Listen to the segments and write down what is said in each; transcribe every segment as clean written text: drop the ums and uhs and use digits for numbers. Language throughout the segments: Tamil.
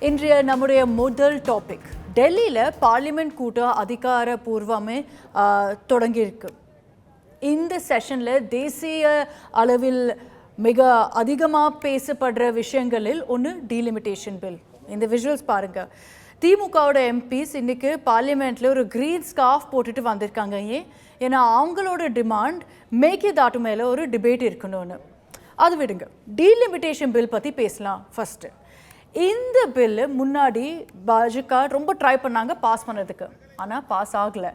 இன்றைய நம்முடைய முதல் டாபிக், டெல்லியில் பார்லிமெண்ட் கூட்டம் அதிகாரப்பூர்வமே தொடங்கியிருக்கு. இந்த செஷனில் தேசிய அளவில் மிக அதிகமாக பேசப்படுற விஷயங்களில் ஒன்று டீலிமிட்டேஷன் பில். இந்த விஷுவல்ஸ் பாருங்கள். திமுகவோட எம்பிஸ் இன்றைக்கி பார்லிமெண்ட்டில் ஒரு க்ரீன் ஸ்கார்ஃப் போட்டுட்டு வந்திருக்காங்க. ஏன்னா அவங்களோட டிமாண்ட் மேகேதாட்டு மேலே ஒரு டிபேட் இருக்கணும்னு. அது விடுங்க, டீலிமிட்டேஷன் பில் பற்றி பேசலாம். ஃபஸ்ட்டு, இந்த பில்லு முன்னாடி பாஜக ரொம்ப ட்ரை பண்ணாங்க பாஸ் பண்ணதுக்கு, ஆனால் பாஸ் ஆகலை.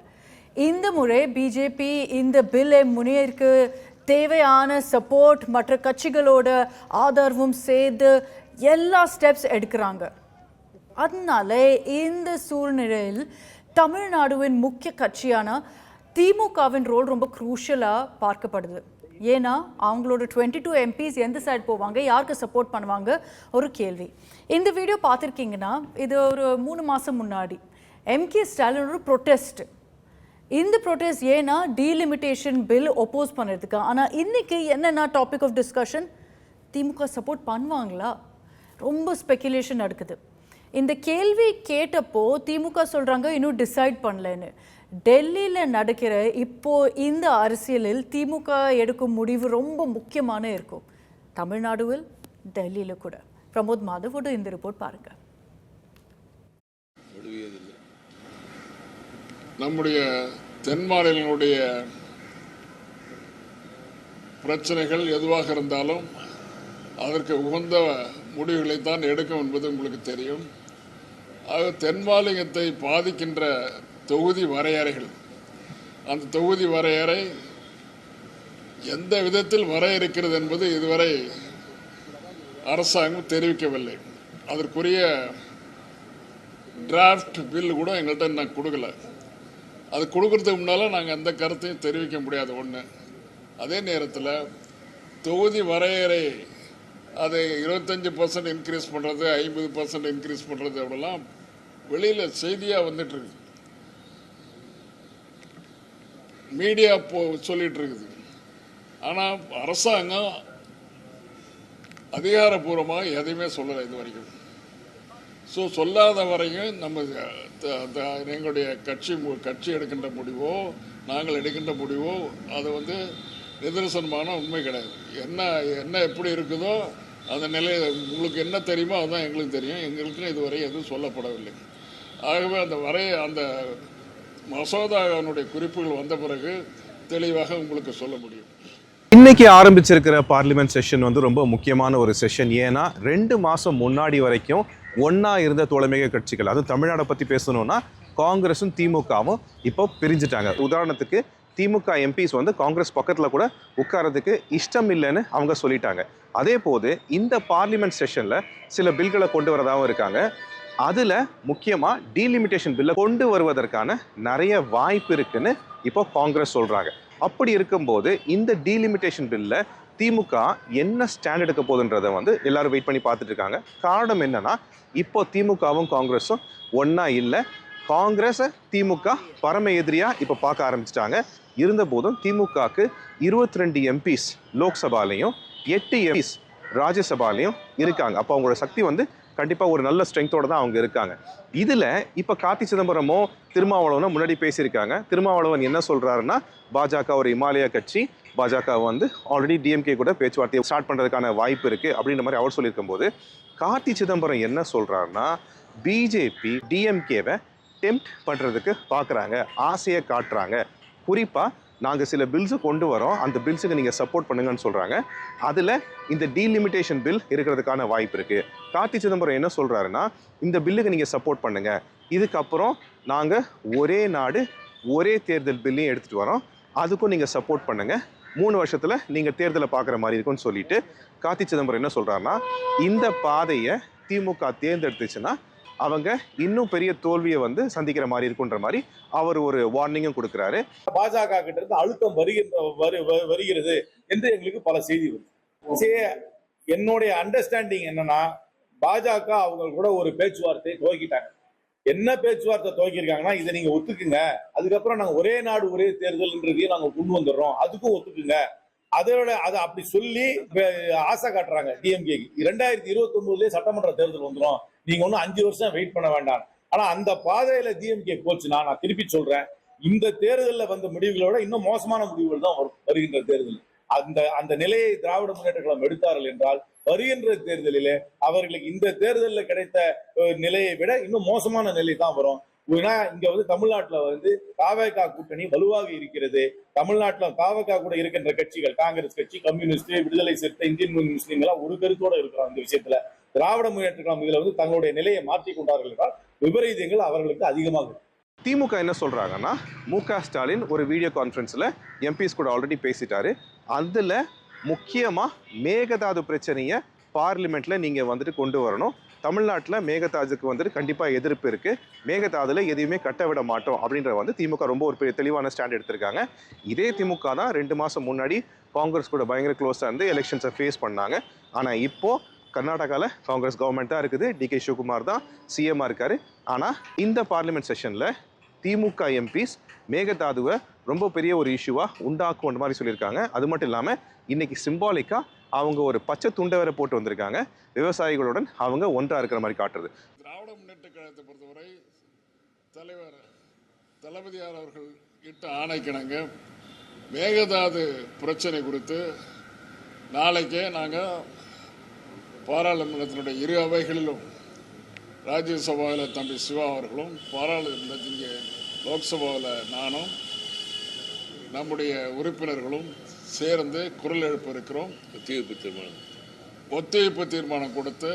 இந்த முறை பிஜேபி இந்த பில்லை முன்னேற்கு தேவையான சப்போர்ட் மற்ற கட்சிகளோட ஆதரவும் சேர்த்து எல்லா ஸ்டெப்ஸ் எடுக்கிறாங்க. அதனால இந்த சூழ்நிலையில் தமிழ்நாடுவின் முக்கிய கட்சியான திமுகவின் ரோல் ரொம்ப க்ரூஷியலாக பார்க்கப்படுது. ஏன்னா அவங்களோட 22 எம்பிஸ் எந்த சைடு போவாங்க, யாருக்கு சப்போர்ட் பண்ணுவாங்க ஒரு கேள்வி. இந்த வீடியோ பார்த்துருக்கீங்கன்னா இது ஒரு 3 மாதம் முன்னாடி எம்கே ஸ்டாலின் ஒரு ப்ரொட்டஸ்ட். இந்த ப்ரொட்டஸ்ட் ஏன்னா டீலிமிட்டேஷன் பில் ஒப்போஸ் பண்ணுறதுக்கு. ஆனால் இன்றைக்கி என்னென்ன topic of discussion, DMK support பண்ணுவாங்களா, ரொம்ப ஸ்பெக்குலேஷன் நடக்குது. இந்த கேள்வி கேட்டப்போ திமுக சொல்கிறாங்க இன்னும் டிசைட் பண்ணலன்னு. டெல்லியில் நடக்கிற இப்போது இந்த அரசியலில் திமுக எடுக்கும் முடிவு ரொம்ப முக்கியமான இருக்கும், தமிழ்நாடுவில் டெல்லியில் கூட. பிரமோத் மாதவோட இந்த ரிப்போர்ட் பாருங்கள். நம்முடைய தென் மாநிலங்களுடைய பிரச்சனைகள் எதுவாக இருந்தாலும் அதற்கு உகந்த முடிவுகளை தான் எடுக்கும் என்பது உங்களுக்கு தெரியும். ஆக தென் மாநிலத்தை பாதிக்கின்ற தொகுதி வரையறைகள், அந்த தொகுதி வரையறை எந்த விதத்தில் வரையறுக்கிறது என்பது இதுவரை அரசாங்கம் தெரிவிக்கவில்லை. அதற்குரிய டிராஃப்ட் பில் கூட எங்கள்கிட்ட நான் கொடுக்கல. அது கொடுக்கறதுக்கு முன்னால் நாங்கள் எந்த கருத்தையும் தெரிவிக்க முடியாது ஒன்று. அதே நேரத்தில் தொகுதி வரையறை அதை 25% இன்க்ரீஸ் பண்ணுறது, 50% இன்க்ரீஸ் பண்ணுறது அப்படிலாம் வெளியில் செய்தியாக வந்துட்டு இருக்குது, மீடியா சொல்லிட்டு இருக்குது. ஆனால் அரசாங்கம் அதிகாரப்பூர்வமாக எதையுமே சொல்லலை இது வரைக்கும். ஸோ சொல்லாத வரையும் நம்ம எங்களுடைய கட்சி எடுக்கின்ற முடிவோ நாங்கள் எடுக்கின்ற முடிவோ அது நிதர்சனமான உண்மை கிடையாது. என்ன எப்படி இருக்குதோ அந்த நிலை உங்களுக்கு என்ன தெரியுமோ அதுதான் எங்களுக்கு தெரியும். எங்களுக்கும் இதுவரை எதுவும் சொல்லப்படவில்லை. ஆகவே அந்த மசோதாவினுடைய குறிப்புகள் வந்த பிறகு தெளிவாக உங்களுக்கு சொல்ல முடியும். இன்னைக்கு ஆரம்பிச்சிருக்கிற பார்லிமெண்ட் செஷன் ரொம்ப முக்கியமான ஒரு செஷன். ஏன்னா 2 மாதம் முன்னாடி வரைக்கும் ஒன்றா இருந்த தோழமைக கட்சிகள், அது தமிழ்நாடை பற்றி பேசணும்னா காங்கிரஸும் திமுகவும் இப்போ பிரிஞ்சுட்டாங்க. உதாரணத்துக்கு திமுக எம்பிஸ் காங்கிரஸ் பக்கத்தில் கூட உட்காரதுக்கு இஷ்டம் இல்லைன்னு அவங்க சொல்லிட்டாங்க. அதே போது இந்த பார்லிமெண்ட் செஷனில் சில பில்களை கொண்டு வரதாகவும் இருக்காங்க. அதில் முக்கியமாக டீலிமிட்டேஷன் பில்லை கொண்டு வருவதற்கான நிறைய வாய்ப்பு இருக்குன்னு இப்போ காங்கிரஸ் சொல்கிறாங்க. அப்படி இருக்கும்போது இந்த டீலிமிட்டேஷன் பில்ல திமுக என்ன ஸ்டாண்ட் எடுக்க போகுதுன்றதை எல்லாரும் வெயிட் பண்ணி பார்த்துட்டு இருக்காங்க. காரணம் என்னன்னா, இப்போ திமுகவும் காங்கிரஸும் ஒன்றா இல்லை. காங்கிரஸை திமுக பரம எதிரியாக இப்போ பார்க்க ஆரம்பிச்சிட்டாங்க. இருந்தபோதும் திமுகவுக்கு 22 எம்பிஸ் லோக்சபாலையும் 8 எம்பிஸ் ராஜ்யசபாலையும் இருக்காங்க. அப்போ அவங்களோட சக்தி கண்டிப்பாக ஒரு நல்ல ஸ்ட்ரென்த்தோடு தான் அவங்க இருக்காங்க. இதில் இப்போ கார்த்தி சிதம்பரமோ திருமாவளவனோ முன்னாடி பேசியிருக்காங்க. திருமாவளவன் என்ன சொல்கிறாருன்னா, பாஜக ஒரு இமாலய கட்சி, பாஜக ஆல்ரெடி டிஎம்கே கூட பேச்சுவார்த்தையை ஸ்டார்ட் பண்ணுறதுக்கான வாய்ப்பு இருக்குது அப்படின்ற மாதிரி அவர் சொல்லியிருக்கும் போது, கார்த்தி சிதம்பரம் என்ன சொல்கிறாருன்னா, பிஜேபி டிஎம்கேவை டெம்ப்ட் பண்ணுறதுக்கு பார்க்குறாங்க, ஆசையை காட்டுறாங்க. குறிப்பாக நாங்கள் சில பில்ஸு கொண்டு வரோம், அந்த பில்ஸுக்கு நீங்கள் சப்போர்ட் பண்ணுங்கன்னு சொல்கிறாங்க. அதில் இந்த டீலிமிட்டேஷன் பில் இருக்கிறதுக்கான வாய்ப்பு இருக்குது. கார்த்தி சிதம்பரம் என்ன சொல்கிறாருன்னா, இந்த பில்லுக்கு நீங்கள் சப்போர்ட் பண்ணுங்கள், இதுக்கப்புறம் நாங்கள் ஒரே நாடு ஒரே தேர்தல் பில்லையும் எடுத்துகிட்டு வரோம், அதுக்கும் நீங்கள் சப்போர்ட் பண்ணுங்கள், 3 வருஷத்தில் நீங்கள் தேர்தலை பார்க்குற மாதிரி இருக்குன்னு சொல்லிட்டு கார்த்தி சிதம்பரம் என்ன சொல்கிறாருன்னா, இந்த பாதையை திமுக தேர்ந்தெடுத்துச்சுன்னா அவங்க இன்னும் பெரிய தோல்வியை சந்திக்கிற மாதிரி இருக்குன்ற மாதிரி அவர் ஒரு வார்னிங்கும் கொடுக்கிறாரு. பாஜக கிட்ட இருந்து அழுத்தம் வருகிறது என்று எங்களுக்கு பல செய்தி வருது. என்னுடைய அண்டர்ஸ்டாண்டிங் என்னன்னா, பாஜக அவங்க கூட ஒரு பேச்சுவார்த்தையை துவக்கிட்டாங்க. என்ன பேச்சுவார்த்தை துவக்கிருக்காங்கன்னா, இதை நீங்க ஒத்துக்குங்க, அதுக்கப்புறம் நாங்க ஒரே நாடு ஒரே தேர்தல்ன்றதையும் நாங்க கொண்டு வந்துடுறோம், அதுக்கும் ஒத்துக்குங்க அதை அப்படி சொல்லி ஆசை காட்டுறாங்க டிஎம்கேக்கு. 2029 சட்டமன்ற தேர்தல் வந்துடும், நீங்க ஒன்னும் 5 வருஷம் வெயிட் பண்ண வேண்டாம். ஆனா அந்த பாதையில டிஎம்கே போச்சுன்னா, நான் திருப்பி சொல்றேன், இந்த தேர்தலில் வந்த முடிவுகளோட இன்னும் மோசமான முடிவுகள் தான் வருகின்ற தேர்தல். அந்த நிலையை திராவிட முன்னேற்ற கழகம் எடுத்தார்கள் என்றால் வருகின்ற தேர்தலிலே அவர்களுக்கு இந்த தேர்தலில் கிடைத்த நிலையை விட இன்னும் மோசமான நிலை தான் வரும். இங்க தமிழ்நாட்டுல தாவேகா கூட்டணி வலுவாக இருக்கிறது. தமிழ்நாட்டுல தாவேகா கூட இருக்கின்ற கட்சிகள், காங்கிரஸ் கட்சி, கம்யூனிஸ்ட், விடுதலை சிறுத்தை, இந்தியன் முஸ்லீம்கள் ஒரு கருத்தோட இருக்கிறோம். இந்த விஷயத்துல திராவிட முன்னேற்ற கழகம் இதுல தங்களுடைய நிலையை மாற்றிக் கொண்டார்கள் என்றால் விபரீதங்கள் அவர்களுக்கு அதிகமாக. திமுக என்ன சொல்றாங்கன்னா, மு.க. ஸ்டாலின் ஒரு வீடியோ கான்ஃபரன்ஸ்ல எம்பிஸ் கூட ஆல்ரெடி பேசிட்டாரு. அதுல முக்கியமா மேகதாது பிரச்சனையை பார்லிமெண்ட்ல நீங்க கொண்டு வரணும். தமிழ்நாட்டில் மேகதாதுக்கு கண்டிப்பாக எதிர்ப்பு இருக்கு, மேகதாதுல எதையுமே கட்ட விட மாட்டோம் அப்படின்ற திமுக ரொம்ப ஒரு பெரிய தெளிவான ஸ்டாண்ட் எடுத்திருக்காங்க. இதே திமுக தான் 2 மாசம் முன்னாடி காங்கிரஸ் கூட பயங்கர க்ளோஸாக இருந்து எலெக்ஷன்ஸை ஃபேஸ் பண்ணாங்க. ஆனால் இப்போ கர்நாடகாவில் காங்கிரஸ் கவர்மெண்ட் தான் இருக்குது, டி.கே. சிவகுமார் தான் சிஎம்மாக இருக்காரு. ஆனால் இந்த பார்லிமெண்ட் செஷனில் திமுக எம்பிஸ் மேகதாதுவை ரொம்ப பெரிய ஒரு இஷ்யூவாக உண்டாக்கும் மாதிரி சொல்லியிருக்காங்க. அது மட்டும் இல்லாமல் இன்னைக்கு சிம்பாலிக்காக அவங்க ஒரு பச்சை துண்டை வேற போட்டு வந்திருக்காங்க. விவசாயிகளுடன் அவங்க ஒன்றா இருக்கிற மாதிரி காட்டுறது. திராவிட முன்னேற்ற கழகத்தை பொறுத்தவரை தலைவர் தளபதியார் அவர்கள் இட்ட ஆணைக்கிணங்க மேகதாது பிரச்சனை குறித்து நாளைக்கே நாங்கள் பாராளுமன்றத்தினுடைய 2 அவைகளிலும், ராஜ்யசபாவில் தம்பி சிவா அவர்களும், பாராளுமன்றத்தின் லோக்சபாவில் நானும் நம்முடைய உறுப்பினர்களும் சேர்ந்து குரல் எழுப்ப இருக்கிறோம். ஒத்திவைப்பு தீர்மானம் கொடுத்து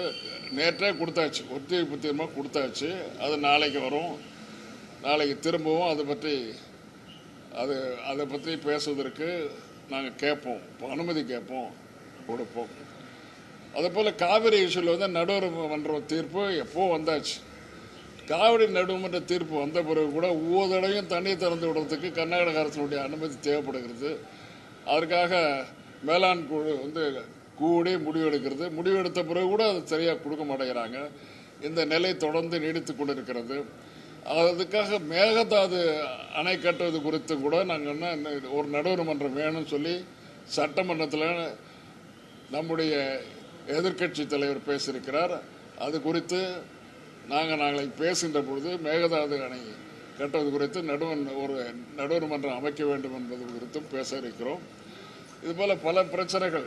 நேற்றே கொடுத்தாச்சு. ஒத்திவைப்பு தீர்மானம் கொடுத்தாச்சு. அது நாளைக்கு வரும். நாளைக்கு திரும்பவும் அதை பற்றி பேசுவதற்கு நாங்கள் கேட்போம், அனுமதி கேட்போம், கொடுப்போம். அதேபோல் காவிரி இஷ்யூவில் நடுவர்மன்ற தீர்ப்பு எப்போ வந்தாச்சு. காவிரி நடுவர்மன்ற தீர்ப்பு வந்த பிறகு கூட ஒவ்வொரு தடவையும் தண்ணீர் திறந்து விடுறதுக்கு கர்நாடக அரசினுடைய அனுமதி தேவைப்படுகிறது. அதற்காக மேலாண் குழு கூடி முடிவெடுக்கிறது. முடிவெடுத்த பிறகு கூட அது சரியாக கொடுக்க மாட்டேங்கிறாங்க. இந்த நிலை தொடர்ந்து நீடித்து கொண்டு இருக்கிறது. அதுக்காக மேகதாது அணை கட்டுவது குறித்து கூட நாங்கள் ஒரு நடுவர்மன்றம் வேணும்னு சொல்லி சட்டமன்றத்தில் நம்முடைய எதிர்க்கட்சி தலைவர் பேசியிருக்கிறார். அது குறித்து நாளை பேசுகின்ற பொழுது மேகதாது அணை கட்டுவது குறித்து ஒரு நடுவர்மன்றம் அமைக்க வேண்டும் என்பது குறித்தும் பேச இருக்கிறோம். இதுபோல் பல பிரச்சனைகள்.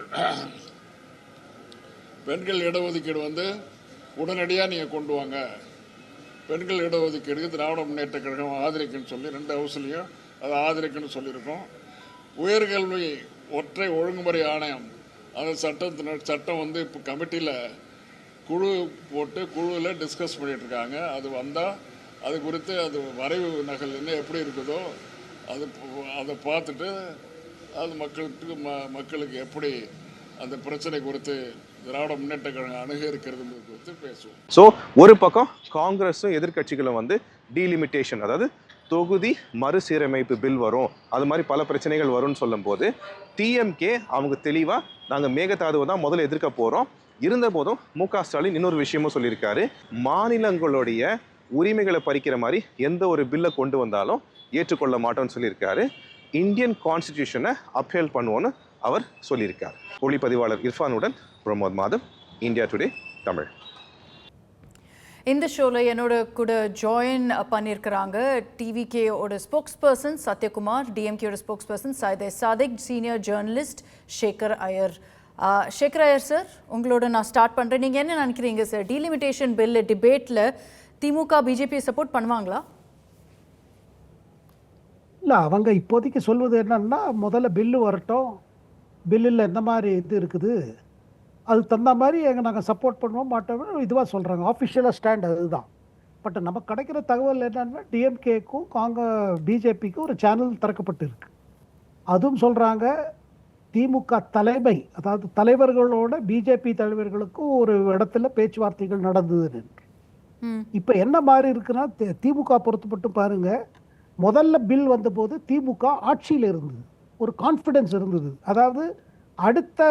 பெண்கள் இடஒதுக்கீடு உடனடியாக நீங்கள் கொண்டு வாங்க, பெண்கள் இடஒதுக்கீடு திராவிட முன்னேற்ற கழகம் ஆதரிக்குன்னு சொல்லி 2 ஹவுஸ்லையும் அதை ஆதரிக்குன்னு சொல்லியிருக்கோம். உயர்கல்வி ஒற்றை ஒழுங்குமுறை ஆணையம், அந்த சட்டம் இப்போ கமிட்டியில் குழு போட்டு குழுவில் டிஸ்கஸ் பண்ணிட்டு இருக்காங்க. அது வந்தால் அது குறித்து அது வரைவு நகல் என்ன எப்படி இருக்குதோ அதை பார்த்துட்டு அது மக்களுக்கு எப்படி அந்த பிரச்சனை குறித்து திராவிட முன்னேற்ற கழகம் அணுக இருக்கிறது குறித்து பேசுவோம். ஸோ ஒரு பக்கம் காங்கிரஸும் எதிர்கட்சிகளும் டீலிமிட்டேஷன், அதாவது தொகுதி மறுசீரமைப்பு பில் வரும், அது மாதிரி பல பிரச்சனைகள் வரும்னு சொல்லும் போது டிஎம்கே அவங்க தெளிவாக நாங்கள் மேகதாதுவை தான் முதல்ல எதிர்க்க போகிறோம். இருந்த போதும் மு.க. ஸ்டாலின் இன்னொரு விஷயமும் சொல்லியிருக்காரு, மாநிலங்களுடைய உரிமைகளை பறிக்கிற மாதிரி எந்த ஒரு பில்லை கொண்டு வந்தாலும் ஏற்றுக்கொள்ள மாட்டோம்னு சொல்லியிருக்காரு. இந்தியன் கான்ஸ்டிடியூஷனை அப்ஹேல் பண்ணுவோன்னு அவர் சொல்லியிருக்கார். ஒளிப்பதிவாளர் இர்ஃபானுடன் பிரமோத் மாதவ், இந்தியா டுடே தமிழ். இந்த ஷோவில் என்னோட கூட ஜாயின் பண்ணியிருக்கிறாங்க டிவிகேயோட ஸ்போக்ஸ் பர்சன் சத்யகுமார், டிஎம்கேயோட spokesperson Sadiq, senior journalist Sekhar Iyer. Sekhar Iyer sir, உங்களோட நான் ஸ்டார்ட் பண்ணுறேன். நீங்கள் என்ன நினைக்கிறீங்க சார், டீலிமிட்டேஷன் பில் டிபேட்டில் திமுக பிஜேபியை சப்போர்ட் பண்ணுவாங்களா? இல்லை, அவங்க இப்போதைக்கு சொல்வது என்னன்னா, முதல்ல பில்லு வரட்டும், பில்லில் எந்த மாதிரி இது இருக்குது அதுக்கு தகுந்த மாதிரி நாங்கள் சப்போர்ட் பண்ணுவோம் மாட்டோம் இதுவாக சொல்கிறாங்க. ஆஃபிஷியலாக ஸ்டாண்ட் அதுதான். பட் நமக்கு கிடைக்கிற தகவல் என்னன்னா, டிஎம்கேக்கும் பிஜேபிக்கும் ஒரு சேனல் திறக்கப்பட்டு இருக்கு. அதுவும் சொல்கிறாங்க திமுக தலைமை, அதாவது தலைவர்களோட பிஜேபி தலைவர்களுக்கும் ஒரு இடத்துல பேச்சுவார்த்தைகள் நடந்தது. இப்போ என்ன மாதிரி இருக்குன்னா, திமுக பொறுத்து மட்டும் பாருங்க, முதல்ல பில் வந்தபோது திமுக ஆட்சியில் இருந்தது, ஒரு கான்ஃபிடென்ஸ் இருந்தது. அதாவது அடுத்த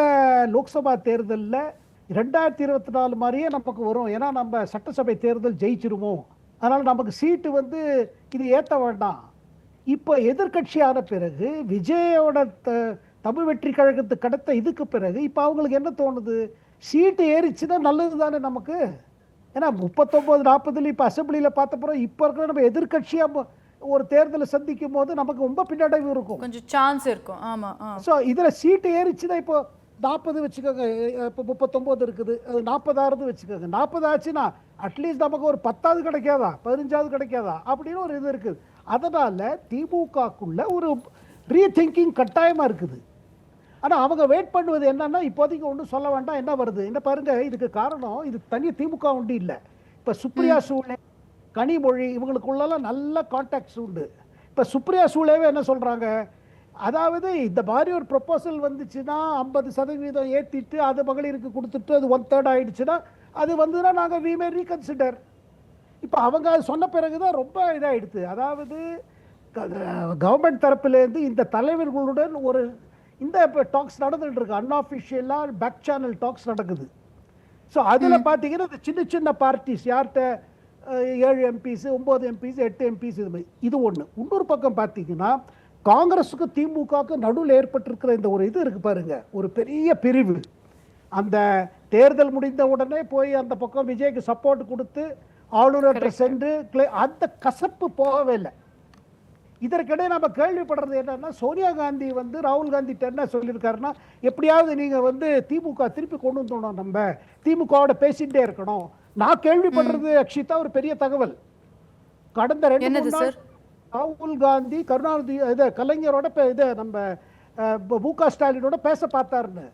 லோக்சபா தேர்தலில் 2024 மாதிரியே நமக்கு வரும், ஏன்னா நம்ம சட்டசபை தேர்தல் ஜெயிச்சிருவோம், அதனால் நமக்கு சீட்டு இது ஏற்ற வேண்டாம். இப்போ எதிர்கட்சியான பிறகு விஜயோட தமிழ் வெற்றி கழகத்துக்கு கடத்த இதுக்கு பிறகு இப்போ அவங்களுக்கு என்ன தோணுது, சீட்டு ஏறிச்சுன்னா நல்லது தானே நமக்கு. ஏன்னா 39-40 இப்போ அசம்பிளியில் பார்த்தப்பறம் இப்போ இருக்கிற நம்ம எதிர்கட்சியாக ஒரு தேர்தலை சந்திக்கும் போது நமக்கு ரொம்ப பின்னடைவு இருக்கும், கொஞ்சம் சான்ஸ் இருக்கும். ஆமாம். ஸோ இதில் சீட்டு ஏறிச்சுன்னா இப்போ 40 வச்சுக்கோங்க, இப்போ 39 இருக்குது, அது 40 வச்சுக்கோங்க. 40 ஆச்சுன்னா அட்லீஸ்ட் நமக்கு ஒரு 10வது கிடைக்காதா, 15வது கிடைக்காதா அப்படின்னு ஒரு இது இருக்குது. அதனால் திமுகக்குள்ள ஒரு ரீதிங்கிங் கட்டாயமாக இருக்குது. ஆனால் அவங்க வெயிட் பண்ணுவது என்னன்னா, இப்போதைக்கு ஒன்றும் சொல்ல வேண்டாம், என்ன வருது என்ன பாருங்க. இதுக்கு காரணம் இது தனி திமுக உண்டு இல்லை. இப்போ சுப்ரியா சூலே, கனிமொழி இவங்களுக்குள்ளலாம் நல்ல கான்டாக்ட்ஸ் உண்டு. இப்போ சுப்ரியா சூலேவே என்ன சொல்கிறாங்க, அதாவது இந்த மாதிரி ஒரு ப்ரொப்போசல் வந்துச்சுன்னா 50% ஏற்றிட்டு அது மகளிருக்கு கொடுத்துட்டு அது 1/3 ஆயிடுச்சுன்னா அது வந்துன்னா நாங்கள் வி மே ரீகன்சிடர். இப்போ அவங்க அது சொன்ன பிறகு தான் ரொம்ப இதாகிடுது. அதாவது கவர்மெண்ட் தரப்புலேருந்து இந்த தலைவர்களுடன் ஒரு இந்த இப்போ டாக்ஸ் நடந்துகிட்டு இருக்கு, அன்ஆஃபிஷியலாக பேக் சேனல் டாக்ஸ் நடக்குது. ஸோ அதில் பார்த்தீங்கன்னா இந்த சின்ன சின்ன பார்ட்டிஸ் யார்கிட்ட 7 எம்பிஸ் 9 எம்பிஸ் 8 எம்பிஸ் இது மாதிரி இது ஒன்று. இன்னொரு பக்கம் பார்த்தீங்கன்னா காங்கிரஸுக்கு திமுகவுக்கு நடுவில் ஏற்பட்டிருக்கிற இந்த ஒரு இது இருக்குது பாருங்க, ஒரு பெரிய பிரிவு. அந்த தேர்தல் முடிந்த உடனே போய் அந்த பக்கம் விஜய்க்கு சப்போர்ட் கொடுத்து ஆளுநர்கிட்ட சென்று அந்த கசப்பு போகவே இல்லை. இதற்கிடையே நம்ம கேள்விப்படுறது என்னன்னா, சோனியா காந்தி வந்து ராகுல் காந்தி என்ன சொல்லியிருக்காருன்னா, எப்படியாவது நீங்கள் வந்து திமுக திருப்பி கொண்டு வந்துடணும், நம்ம திமுகவோட பேசிகிட்டே இருக்கணும். நான் கேள்விப்படுறது அக்ஷிதா ஒரு பெரிய தகவல். கடந்த 2 நாள் ராகுல் காந்தி கருணாநிதி இதை கலைஞரோட இதை நம்ம மு.க. ஸ்டாலினோட பேச பார்த்தாருன்னு.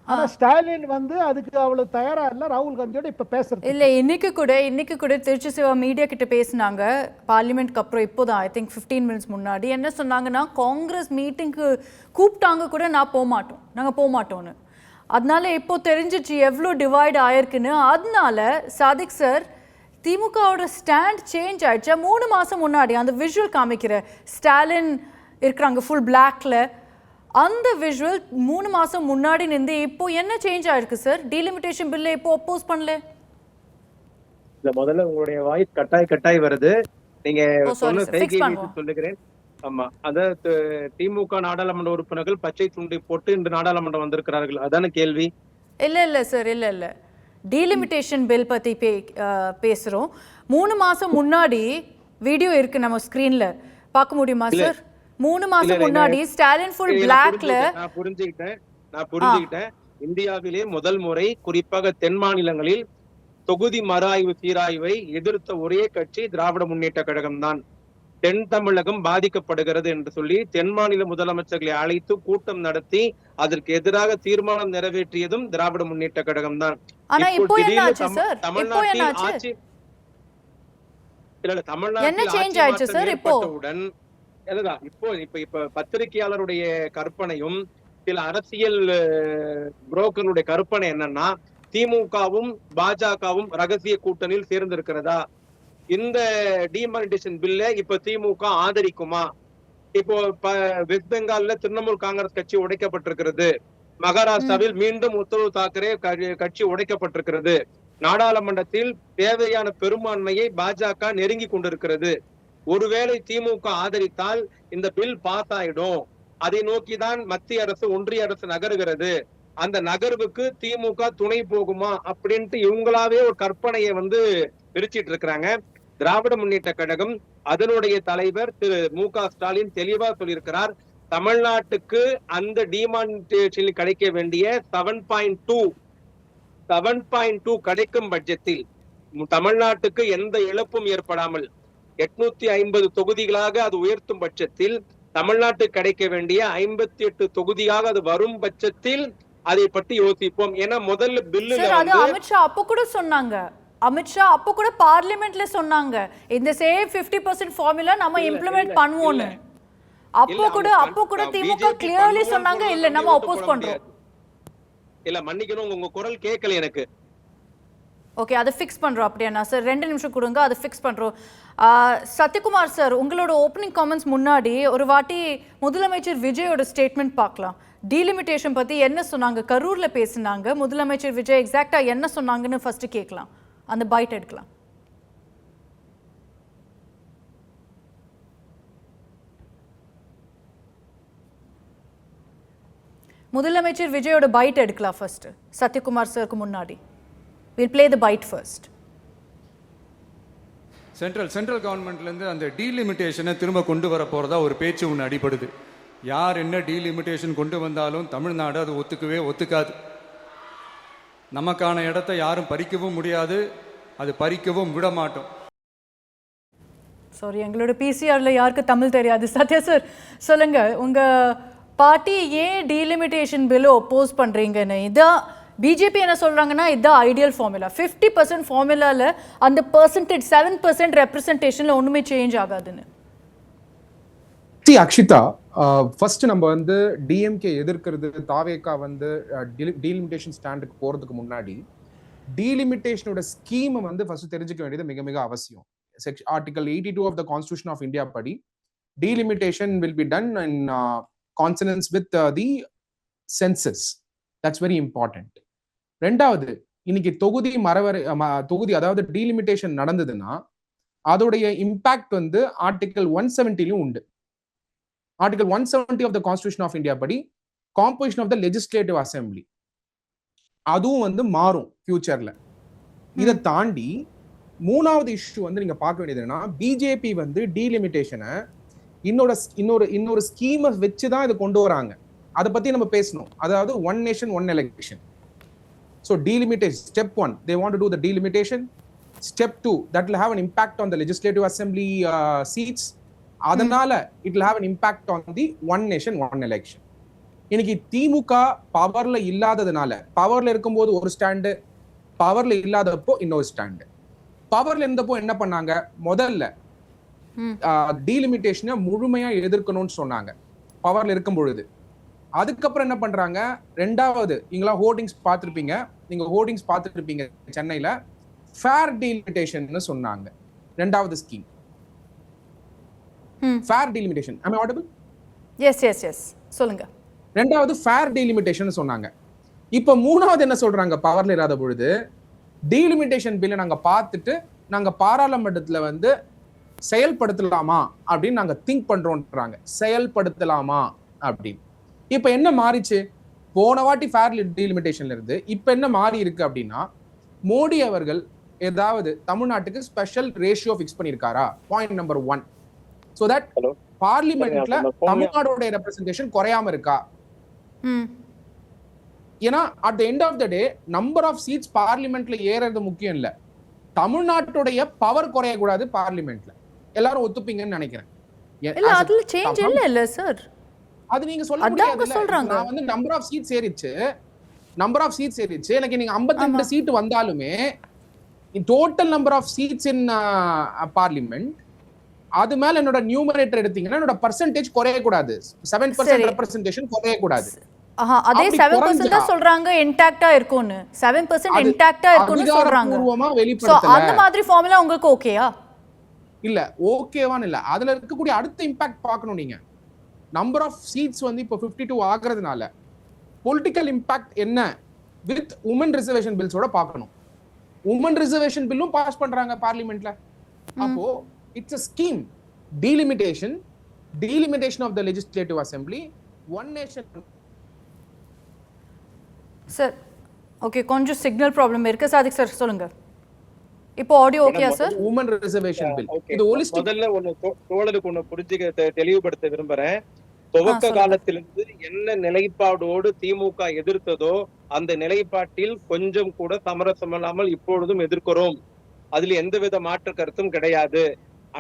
ஆனா ஸ்டாலின் வந்து அதுக்கு அவ்வளவு தயாரா இல்ல ராகுல் காந்தியோட இப்ப பேசுறது இல்ல. இன்னைக்கு கூட திருச்சி சிவா மீடியா கிட்ட பேசினாங்க பார்லிமெண்ட்க்கு அப்புறம். இப்போதான் ஐ திங்க் 15 மினிட்ஸ் முன்னாடி என்ன சொன்னாங்கன்னா, காங்கிரஸ் மீட்டிங்க்கு கூப்பிட்டாங்க கூட நாங்கள் போக மாட்டோம்னு. அதனால இப்போ தெரிஞ்சிச்சு எவ்வளோ டிவைட் ஆயிருக்குன்னு. அதனால சாதிக் சார், திமுகவோட ஸ்டாண்ட் சேஞ்ச் ஆயிடுச்சா? 3 மாசம் முன்னாடி அந்த விஷுவல் காமிக்கிற ஸ்டாலின் இருக்கிறாங்க ஃபுல் பிளாக்ல, அந்த விஷுவல் 3 மாசம் முன்னாடி நின்று இப்போ என்ன சேஞ்ச் ஆயிருக்கு சார்? டீலிமிட்டேஷன் பில்லை இப்போ அப்போஸ் பண்ணல. இல்ல, முதல்ல உங்களுடைய வாய்ஸ் கட்டாய் வருது. நீங்க சொன்ன சொல்லுகிறேன். ஆமா, அதாவது திமுக நாடாளுமன்ற உறுப்பினர்கள் பச்சை துண்டை போட்டு இன்று நாடாளுமன்றம் வந்திருக்கிறார்கள், அதான கேள்வி? இல்ல சார், இல்ல டீலிமிட்டேஷன் பில் பத்தி பேசுறோம். 3 மாசம் முன்னாடி வீடியோ இருக்கு நம்ம ஸ்கிரீன்ல, பார்க்க முடியுமா சார்? 3 மாசம் முன்னாடி ஸ்டாலின் ஃபுல் பிளாக்ல. நான் புரிஞ்சுக்கிட்டேன். இந்தியாவிலே முதல் முறை குறிப்பாக தென் மாநிலங்களில் தொகுதி மறுஆய்வு சீராய்வை எதிர்த்த ஒரே கட்சி திராவிட முன்னேற்ற கழகம் தான். தென் தமிழகம் பாதிக்கப்படுகிறது என்று சொல்லி தென் மாநில முதலமைச்சர்களை அழைத்து கூட்டம் நடத்தி அதற்கு எதிராக தீர்மானம் நிறைவேற்றியதும் திராவிட முன்னேற்ற கழகம் தான். தமிழ்நாட்டில் ஆட்சி ஏற்பட்டவுடன் இப்ப பத்திரிகையாளருடைய கற்பனையும் சில அரசியல் புரோக்கருடைய கற்பனை என்னன்னா, திமுகவும் பாஜகவும் ரகசிய கூட்டணியில் சேர்ந்திருக்கிறதா, இந்த டிமானிட்டேஷன் பில்ல இப்ப திமுக ஆதரிக்குமா? இப்போ வெஸ்ட் பெங்கால்ல திரிணாமுல் காங்கிரஸ் கட்சி உடைக்கப்பட்டிருக்கிறது, மகாராஷ்டிராவில் மீண்டும் உத்தவ் தாக்கரே கட்சி உடைக்கப்பட்டிருக்கிறது, நாடாளுமன்றத்தில் தேவையான பெரும்பான்மையை பாஜக நெருங்கி கொண்டிருக்கிறது. ஒருவேளை திமுக ஆதரித்தால் இந்த பில் பாஸ் ஆயிடும், அதை நோக்கிதான் மத்திய அரசு ஒன்றிய அரசு நகருகிறது, அந்த நகர்வுக்கு திமுக துணை போகுமா அப்படின்ட்டு இவங்களாவே ஒரு கற்பனையை விரிச்சிட்டு இருக்கிறாங்க. திராவிட முன்னேற்ற கழகம் அதனுடைய தலைவர் திரு மு.க. ஸ்டாலின் தெளிவா சொல்லியிருக்கிறார், தமிழ்நாட்டுக்கு அந்த டிமானிட்டேஷன் கிடைக்க வேண்டிய 7.2 கிடைக்கும் பட்சத்தில் தமிழ்நாட்டுக்கு எந்த இழப்பும் ஏற்படாமல் 850 தொகுதிகளாக அது உயர்த்தும் பட்சத்தில் தமிழ்நாட்டுக்கு கிடைக்க வேண்டிய 58 தொகுதியாக அது வரும் பட்சத்தில் அதை பற்றி யோசிப்போம். ஏன்னா முதல்ல பில்லுல அமித்ஷா அப்ப கூட சொன்னாங்க, அமித்ஷா அப்ப கூட பார்லிமெண்ட்ல சொன்னாங்க, இந்த சேவ் 50% ஃபார்முலா நம்ம இம்ப்ளிமெண்ட் பண்ணுவோம்னு. அப்போ கூட திமுக கிளியர்லி சொன்னாங்க, இல்ல நம்ம அப்போஸ் பண்றோம். இல்ல மன்னிக்கணும், உங்க குரல் கேட்கல எனக்கு. ஓகே, அதை ஃபிக்ஸ் பண்றோம். அப்படியா சார்? 2 நிமிஷம் கொடுங்க, அதை ஃபிக்ஸ் பண்றோம். சத்யகுமார் சார், உங்களோட ஓப்பனிங் காமெண்ட்ஸ் முன்னாடி ஒரு வாட்டி முதலமைச்சர் விஜயோட ஸ்டேட்மெண்ட் பார்க்கலாம். டீலிமிட்டேஷன் பத்தி என்ன சொன்னாங்க, கரூர்ல பேசினாங்க, முதலமைச்சர் விஜய் எக்ஸாக்டா என்ன சொன்னாங்கன்னு ஃபர்ஸ்ட் கேட்கலாம், அந்த பைட் எடுக்கலாம். முதலமைச்சர் விஜயோட பைட் எடுக்கலாம் ஃபர்ஸ்ட், சத்யகுமார் சருக்கு முன்னாடி. Will play the byte first. Central கவர்மெண்ட்லேருந்து அந்த டீலிமிட்டேஷனை திரும்ப கொண்டு வர போகிறதா ஒரு பேச்சு ஒன்று அடிபடுது. யார் என்ன டீலிமிட்டேஷன் கொண்டு வந்தாலும் தமிழ்நாடு அது ஒத்துக்காது. நமக்கான இடத்தை யாரும் பறிக்கவும் முடியாது, அது பறிக்கவும் விட மாட்டோம். சாரி, எங்களோட பிசிஆர்ல யாருக்கு தமிழ் தெரியாது. சத்யா சார் சொல்லுங்க, உங்க பார்ட்டி ஏன் டீலிமிட்டேஷன் பில் ஒப்போஸ் பண்றீங்கன்னு? இதான் பிஜேபி என்ன சொல்றாங்கன்னா, இதுதான் ஐடியல் ஃபார்முலா. 50% ஃபார்முலால அந்த பர்சன்டேஜ் 7% ரெப்ரசன்டேஷன்ல ஒண்ணுமே சேஞ்ச் ஆகாதுன்னு. அக்ஷிதா, ஃபர்ஸ்ட் நம்ம வந்து டிஎம்கே எதிர்க்கிறது, தாவேகா வந்து டீலிமிட்டேஷன் ஸ்டாண்டுக்கு போறதுக்கு முன்னாடி டீலிமிட்டேஷனோட ஸ்கீம் வந்து ஃபர்ஸ்ட் தெரிஞ்சுக்க வேண்டியது மிக மிக அவசியம். Article 82 of the constitution of India படி delimitation will be done in consonance with the census. That's very important. ரெண்டாவது, இன்னைக்கு தொகுதி அதாவது டீலிமிட்டேஷன் நடந்ததுன்னா அதோடைய இம்பாக்ட் வந்து ஆர்டிகல் 170 உண்டு. Article 170 of the constitution of India படி composition of the legislative assembly அதுவும் வந்து மாறும் ஃபியூச்சர்ல. இதை தாண்டி மூணாவது இஷ்யூ வந்து நீங்க பார்க்க வேண்டியது என்னன்னா, பிஜேபி வந்து டீலிமிட்டேஷனை இன்னொரு ஸ்கீமை வச்சுதான் இதை கொண்டு வராங்க. அதை பத்தி நம்ம பேசணும். அதாவது one nation one election. So delimitation step 1, they want to do the delimitation. Step 2, that will have an impact on the legislative assembly seats. அதனால it will have an impact on the one nation one election. இன்னைக்கு திமுக பவர்ல இல்லாததுனால, பவர்ல இருக்கும்போது ஒரு ஸ்டாண்டு, பவர்ல இல்லாதப்போ இன்னொரு ஸ்டாண்டு. பவர்ல இருந்தப்போ என்ன பண்ணாங்க, முதல்ல டீலிமிட்டேஷனை முழுமையா எதிர்க்கணும்னு சொன்னாங்க பவர்ல இருக்கும் பொழுது. அதுக்கப்புறம் என்ன பண்றாங்க, ரெண்டாவது, நீங்களா ஹோர்டிங்ஸ் பார்த்துருப்பீங்க, சென்னையில ஃபேர் டீலிமிட்டேஷன் சொன்னாங்க. ரெண்டாவது scheme fair delimitation. am I audible? Yes சொல்லுங்க. ரெண்டாவது ஃபேர் டீலிமிட்டேஷன் சொன்னாங்க. இப்ப மூணாவது என்ன சொல்றாங்க, பவர்ல இல்லாத பொழுது டீலிமிட்டேஷன் பில்லை நாங்க பார்த்துட்டு நாங்க பாராளுமன்றத்துல வந்து செயல்படுத்தலாமா அப்படின்னு நாங்க திங்க் பண்றோம்ன்றாங்க. செயல்படுத்தலாமா அப்படின்னு. இப்ப என்ன மாறிச்சு, போன வாட்டி ஃபேர் டீலிமிட்டேஷன்ல இருந்து இப்ப என்ன மாறி இருக்கு அப்படின்னா, மோடி அவர்கள் ஏதாவது தமிழ்நாட்டுக்கு ஸ்பெஷல் ரேஷியோ ஃபிக்ஸ் பண்ணிருக்காரா? Point number 1. சோ தட் பார்லிமெண்ட்ல தமிழ்நாடோட ரெப்ரசன்டேஷன் குறையாம இருக்கா? ஏன்னா at the end of the day number of seats பார்லிமெண்ட்ல ஏறது முக்கியம் இல்ல, தமிழ்நாட்டுடைய பவர் குறைய கூடாது பார்லிமெண்ட்ல. எல்லாரும் ஒத்துப்பீங்கன்னு நினைக்கிறேன். இல்ல அதுல சேஞ்ச் இல்ல சார், அது நீங்க சொல்ல முடியாது. நான் வந்து நம்பர் ஆஃப் சீட்ஸ் ஏறிச்சு, எனக்கு நீங்க 52 சீட் வந்தாலுமே total number of seats in parliament, அது மேல என்னோட நியூமரேட்டர் எடுத்தீங்கன்னா என்னோட பர்சன்டேஜ் குறைய கூடாது, 7% ரெப்ரசன்டேஷன் குறைய கூடாது. அதே 7% தான் சொல்றாங்க இன்டாக்டா இருக்கும்னு. 7% இன்டாக்டா இருக்கும்னு சொல்றாங்க. சோ அந்த மாதிரி ஃபார்முலா உங்களுக்கு ஓகேயா? இல்ல ஓகேவான்னு இல்ல, அதுல இருக்கக்கூடிய அடுத்த இம்பாக்ட் பார்க்கணும். நீங்க நம்பர் ஆஃப் சீட்ஸ் வந்து இப்போ 52 ஆகிறதுனால பொலிட்டிக்கல் இம்பாக்ட் என்ன வித் உமன் ரிசர்வேஷன் பில்ஸோட பார்க்கணும். உமன் ரிசர்வேஷன் பில்லும் பாஸ் பண்றாங்க பார்லிமெண்ட்ல. அப்போ it's a scheme, delimitation of the legislative assembly, one nation. Sir okay, கொஞ்சம் சிக்னல் ப்ராப்ளம் இருக்கு. சாதிக் சார் சொல்லுங்க, இப்போ ஆடியோ ஓகேயா சார்? உமன் ரிசர்வேஷன் பில் இது ஹோலிஸ்டிக். முதல்ல தோழருக்கு ஒன்னு புரிஞ்சுக்க தெளிவுபடுத்த விரும்புறேன். துவக்க காலத்திலிருந்து என்ன நிலைப்பாடோடு திமுக எதிர்த்ததோ அந்த நிலைப்பாட்டில் கொஞ்சம் கூட சமரசம் இல்லாமல் இப்பொழுதும் எதிர்க்கிறோம். அதுல எந்தவித மாற்று கருத்தும் கிடையாது.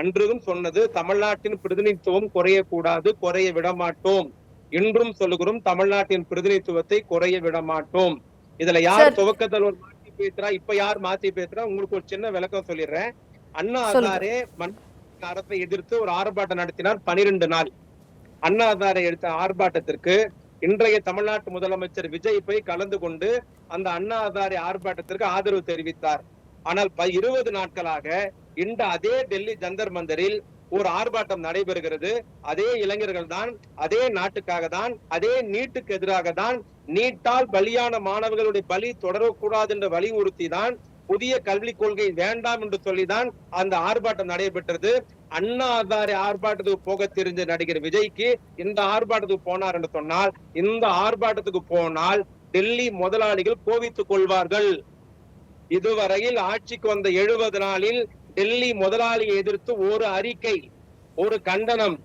அன்றும் சொன்னது தமிழ்நாட்டின் பிரதிநிதித்துவம் குறையக்கூடாது, குறைய விட மாட்டோம். இன்றும் சொல்லுகிறோம், தமிழ்நாட்டின் பிரதிநிதித்துவத்தை குறைய விட மாட்டோம். இதுல யார் துவக்கத்தில் ஒரு மாற்றி பேசுறா, இப்ப யார் மாற்றி பேசுறா, உங்களுக்கு ஒரு சின்ன விளக்கம் சொல்லிடுறேன். அண்ணா ஹசாரே அரசை எதிர்த்து ஒரு ஆர்ப்பாட்டம் நடத்தினார் 12 நாள். அண்ணா ஹசாரே எடுத்த ஆர்ப்பாட்டத்திற்கு இன்றைய தமிழ்நாட்டு முதலமைச்சர் விஜய் போய் கலந்து கொண்டு அந்த அண்ணா ஹசாரே ஆர்ப்பாட்டத்திற்கு ஆதரவு தெரிவித்தார். ஆனால் 20 நாட்களாக இந்த அதே டெல்லி ஜந்தர் மந்தரில் ஒரு ஆர்ப்பாட்டம் நடைபெறுகிறது. அதே இளைஞர்கள் தான், அதே நாட்டுக்காக தான், அதே நீட்டுக்கு எதிராக தான், நீட்டால் பலியான மாணவர்களுடைய பலி தொடரக்கூடாது என்று வலியுறுத்தி தான், புதிய கல்விக் கொள்கை வேண்டாம் என்று சொல்லிதான் அந்த ஆர்ப்பாட்டம் நடைபெற்றது. அண்ணா ஹசாரே ஆர்ப்பாட்டத்துக்கு போக தெரிஞ்ச நடிகர் விஜய்க்கு இந்த ஆர்ப்பாட்டத்துக்கு போனார் என்று சொன்னால், இந்த ஆர்ப்பாட்டத்துக்கு போனால் டெல்லி முதலாளிகள் கோவித்துக் கொள்வார்கள். இதுவரையில் ஆட்சிக்கு வந்த 70 நாளில் டெல்லி முதலாளியை எதிர்த்து ஒரு அறிக்கை, ஒரு கண்டனம்,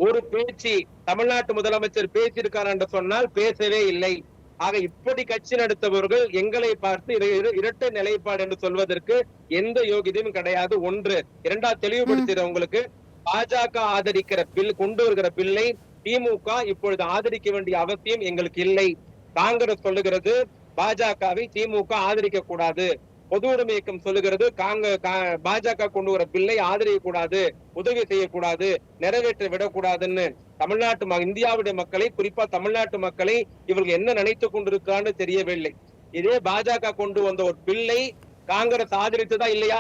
ஒரு பேச்சு தமிழ்நாட்டு முதலமைச்சர் பேசியிருக்கார் என்று சொன்னால் பேசவே இல்லை. ஆக இப்படி கட்சி நடத்தவர்கள் எங்களை பார்த்து இரட்டை நிலைப்பாடு என்று சொல்வதற்கு எந்த யோகியதையும் கிடையாது. ஒன்று. இரண்டாவது தெளிவுபடுத்துகிற உங்களுக்கு, பாஜக ஆதரிக்கிற பில், கொண்டு வருகிற பில்லை திமுக இப்பொழுது ஆதரிக்க வேண்டிய அவசியம் எங்களுக்கு இல்லை. காங்கிரஸ் சொல்லுகிறது பாஜகவை திமுக ஆதரிக்க கூடாது. பொது உடைமை இயக்கம் சொல்லுகிறது பாஜக கொண்டு வர பில்லை ஆதரிக்க கூடாது, உதவி செய்யக்கூடாது, நிறைவேற்ற விடக்கூடாதுன்னு. தமிழ்நாட்டு இந்தியாவுடைய மக்களை, குறிப்பா தமிழ்நாட்டு மக்களை இவர்கள் என்ன நினைத்துக் கொண்டிருக்கான்னு தெரியவில்லை. இதே பாஜக கொண்டு வந்த ஒரு பில்லை காங்கிரஸ் ஆதரித்ததா இல்லையா?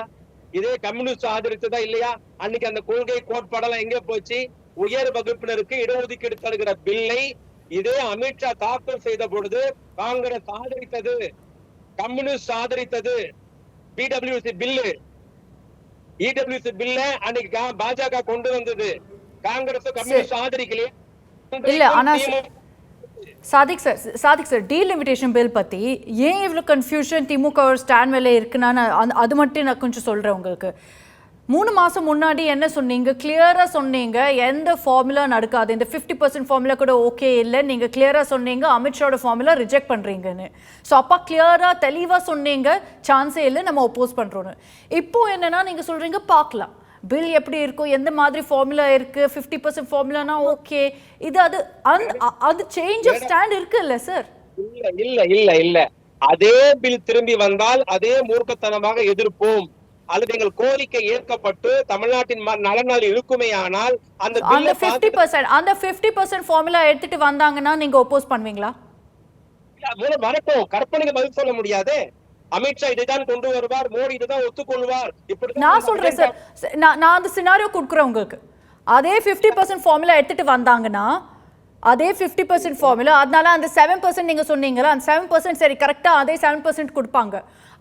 இதே கம்யூனிஸ்ட் ஆதரித்ததா இல்லையா? அன்னைக்கு அந்த கொள்கை கோட்பாடெல்லாம் எங்க போச்சு? உயர் வகுப்பினருக்கு இடஒதுக்கீடு தருகிற பில்லை இதே அமித்ஷா தாக்கல் செய்த பொழுது Congress ஆதரித்தது, communist ஆதரித்தது. PWC bill, EWC பில்ல அன்னைக்கு பாஜக கொண்டு வந்தது, காங்கிரஸ் கம்யூனிஸ்ட் ஆதரிக்கலையே. இல்ல ஆனா சாதிக் சார் டீலிமிட்டேஷன் பில் பத்தி ஏன் இவ்வளவு கன்ஃபியூஷன் திமுக ஒரு ஸ்டாண்ட் மேலே இருக்குன்னு அது மட்டும் நான் கொஞ்சம் சொல்றேன் உங்களுக்கு. 3 மாசம் முன்னாடி என்ன சொன்னீங்க? கிளியரா சொன்னீங்க எந்த ஃபார்முலா நடக்காது, இந்த 50% ஃபார்முலா கூட ஓகே இல்லை, நீங்க கிளியரா சொன்னீங்க அமித்ஷாவோட ஃபார்முலா ரிஜெக்ட் பண்றீங்கன்னு. ஸோ அப்பா கிளியரா தெளிவா சொன்னீங்க சான்ஸே இல்லை, நம்ம ஒப்போஸ் பண்றோன்னு. இப்போ என்னன்னா நீங்க சொல்றீங்க பார்க்கலாம் பில் எப்படி இருக்கும், எந்த மாதிரி ஃபார்முலா இருக்கு, 50% ஃபார்முலானா ஓகே, இது அது சேஞ்ச் ஆஃப் ஸ்டாண்ட் இருக்கு இல்ல சார்? இல்ல இல்ல இல்ல இல்ல அதே பில் திரும்பி வந்தால் அதே மூர்க்கத்தனமாக எதிர்ப்போம். அல்லது எங்கள் கோரிக்கை ஏற்கப்பட்டு தமிழ்நாட்டின் நலனால் இருக்குமே ஆனால் அந்த 50% ஃபார்முலா எடுத்துட்டு வந்தாங்கன்னா நீங்க ஒப்போஸ் பண்ணுவீங்களா? வரட்டும், கற்பனைக்கு பதில் சொல்ல முடியாது. அமித்ஷா இதைதான் கொண்டு வருவார், மோடி இதைதான் ஒத்துக்கொள்வார். இப்படி நான் சொல்றேன் சார், நான் அந்த சினாரியோ கொடுக்குறேன் உங்களுக்கு. அதே 50% ஃபார்முலா எடுத்துட்டு வந்தாங்கன்னா அதே 50% ஃபார்முலா, அதனால அந்த 7% நீங்க சொன்னீங்களா, அந்த 7% சரி கரெக்டா அதே 7% கொடுப்பாங்க,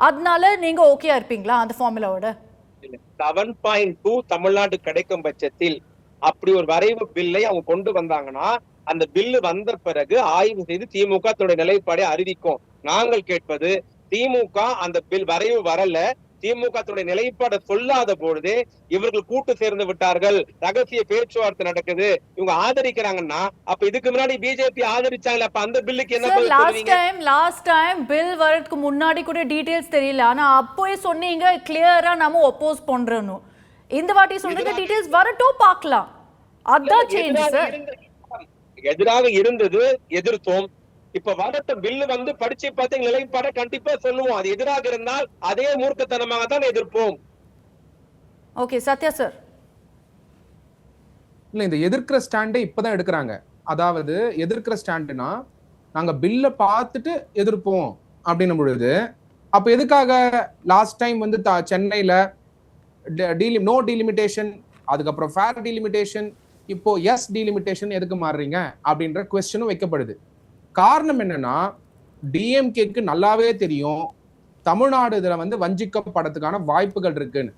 அதனால நீங்க ஓகேயா இருப்பீங்களா அந்த ஃபார்முலாவோட? 7.2 தமிழ்நாடு கிடைக்கும் பட்சத்தில் அப்படி ஒரு வரைவு பில்லை அவங்க கொண்டு வந்தாங்கன்னா அந்த பில்லு வந்த பிறகு ஆய்வு செய்து திமுக தன்னுடைய நிலைப்பாடை அறிவிக்கும். நாங்கள் கேட்பது, திமுக அந்த பில் வரைவு வரல, திமுக தன்னுடைய நிலைப்பாடை சொல்லாத பொழுதே இவர்கள் கூட்டு சேர்ந்து விட்டார்கள், ரகசிய பேச்சுவார்த்தை நடக்குது, இவங்க ஆதரிக்கிறாங்கன்னா அப்ப இதுக்கு முன்னாடி பிஜேபி ஆதரிச்சாங்களே, அப்ப அந்த பில்லுக்கு என்ன சொல்லுவீங்க? லாஸ்ட் டைம் பில் வரதுக்கு முன்னாடி கூட டீடைல்ஸ் தெரியல, ஆனா அப்போயே சொன்னீங்க கிளியரா நாம ஒப்போஸ் பண்றோம். இந்த வாட்டி சொல்றீங்க டீடைல்ஸ் வரட்டும் பார்க்கலாம், அதான் சேஞ்ச் சார். எதிராக இருந்தது, எதிர்த்தோம். இப்ப வரட்ட பில்லு வந்து படிச்சு பார்த்து நிலைப்பாட கண்டிப்பா சொல்லுவோம். அது எதிராக இருந்தால் அதே மூர்க்கத்தனமாக தான் எதிர்ப்போம். Okay Sathya sir. இல்ல, இந்த எதிர்க்கிற ஸ்டாண்டே இப்பதான் எடுக்கிறாங்க. அதாவது எதிர்க்கிற ஸ்டாண்டுனா நாங்க பில்ல பார்த்துட்டு எதிர்ப்போம் அப்படின்னும் பொழுது, அப்ப எதுக்காக லாஸ்ட் டைம் வந்து சென்னையில நோ டீலிமிட்டேஷன், அதுக்கப்புறம் ஃபேர் டீலிமிட்டேஷன், இப்போ எஸ் டீலிமிட்டேஷன் எதுக்கு மாறுறீங்க அப்படின்ற குவெஸ்டனும் வைக்கப்படுது. காரணம் என்னன்னா, டிஎம்கேக்கு நல்லாவே தெரியும் தமிழ்நாடு இதுல வந்து வஞ்சிக்கப்படத்துக்கான வாய்ப்புகள் இருக்குன்னு.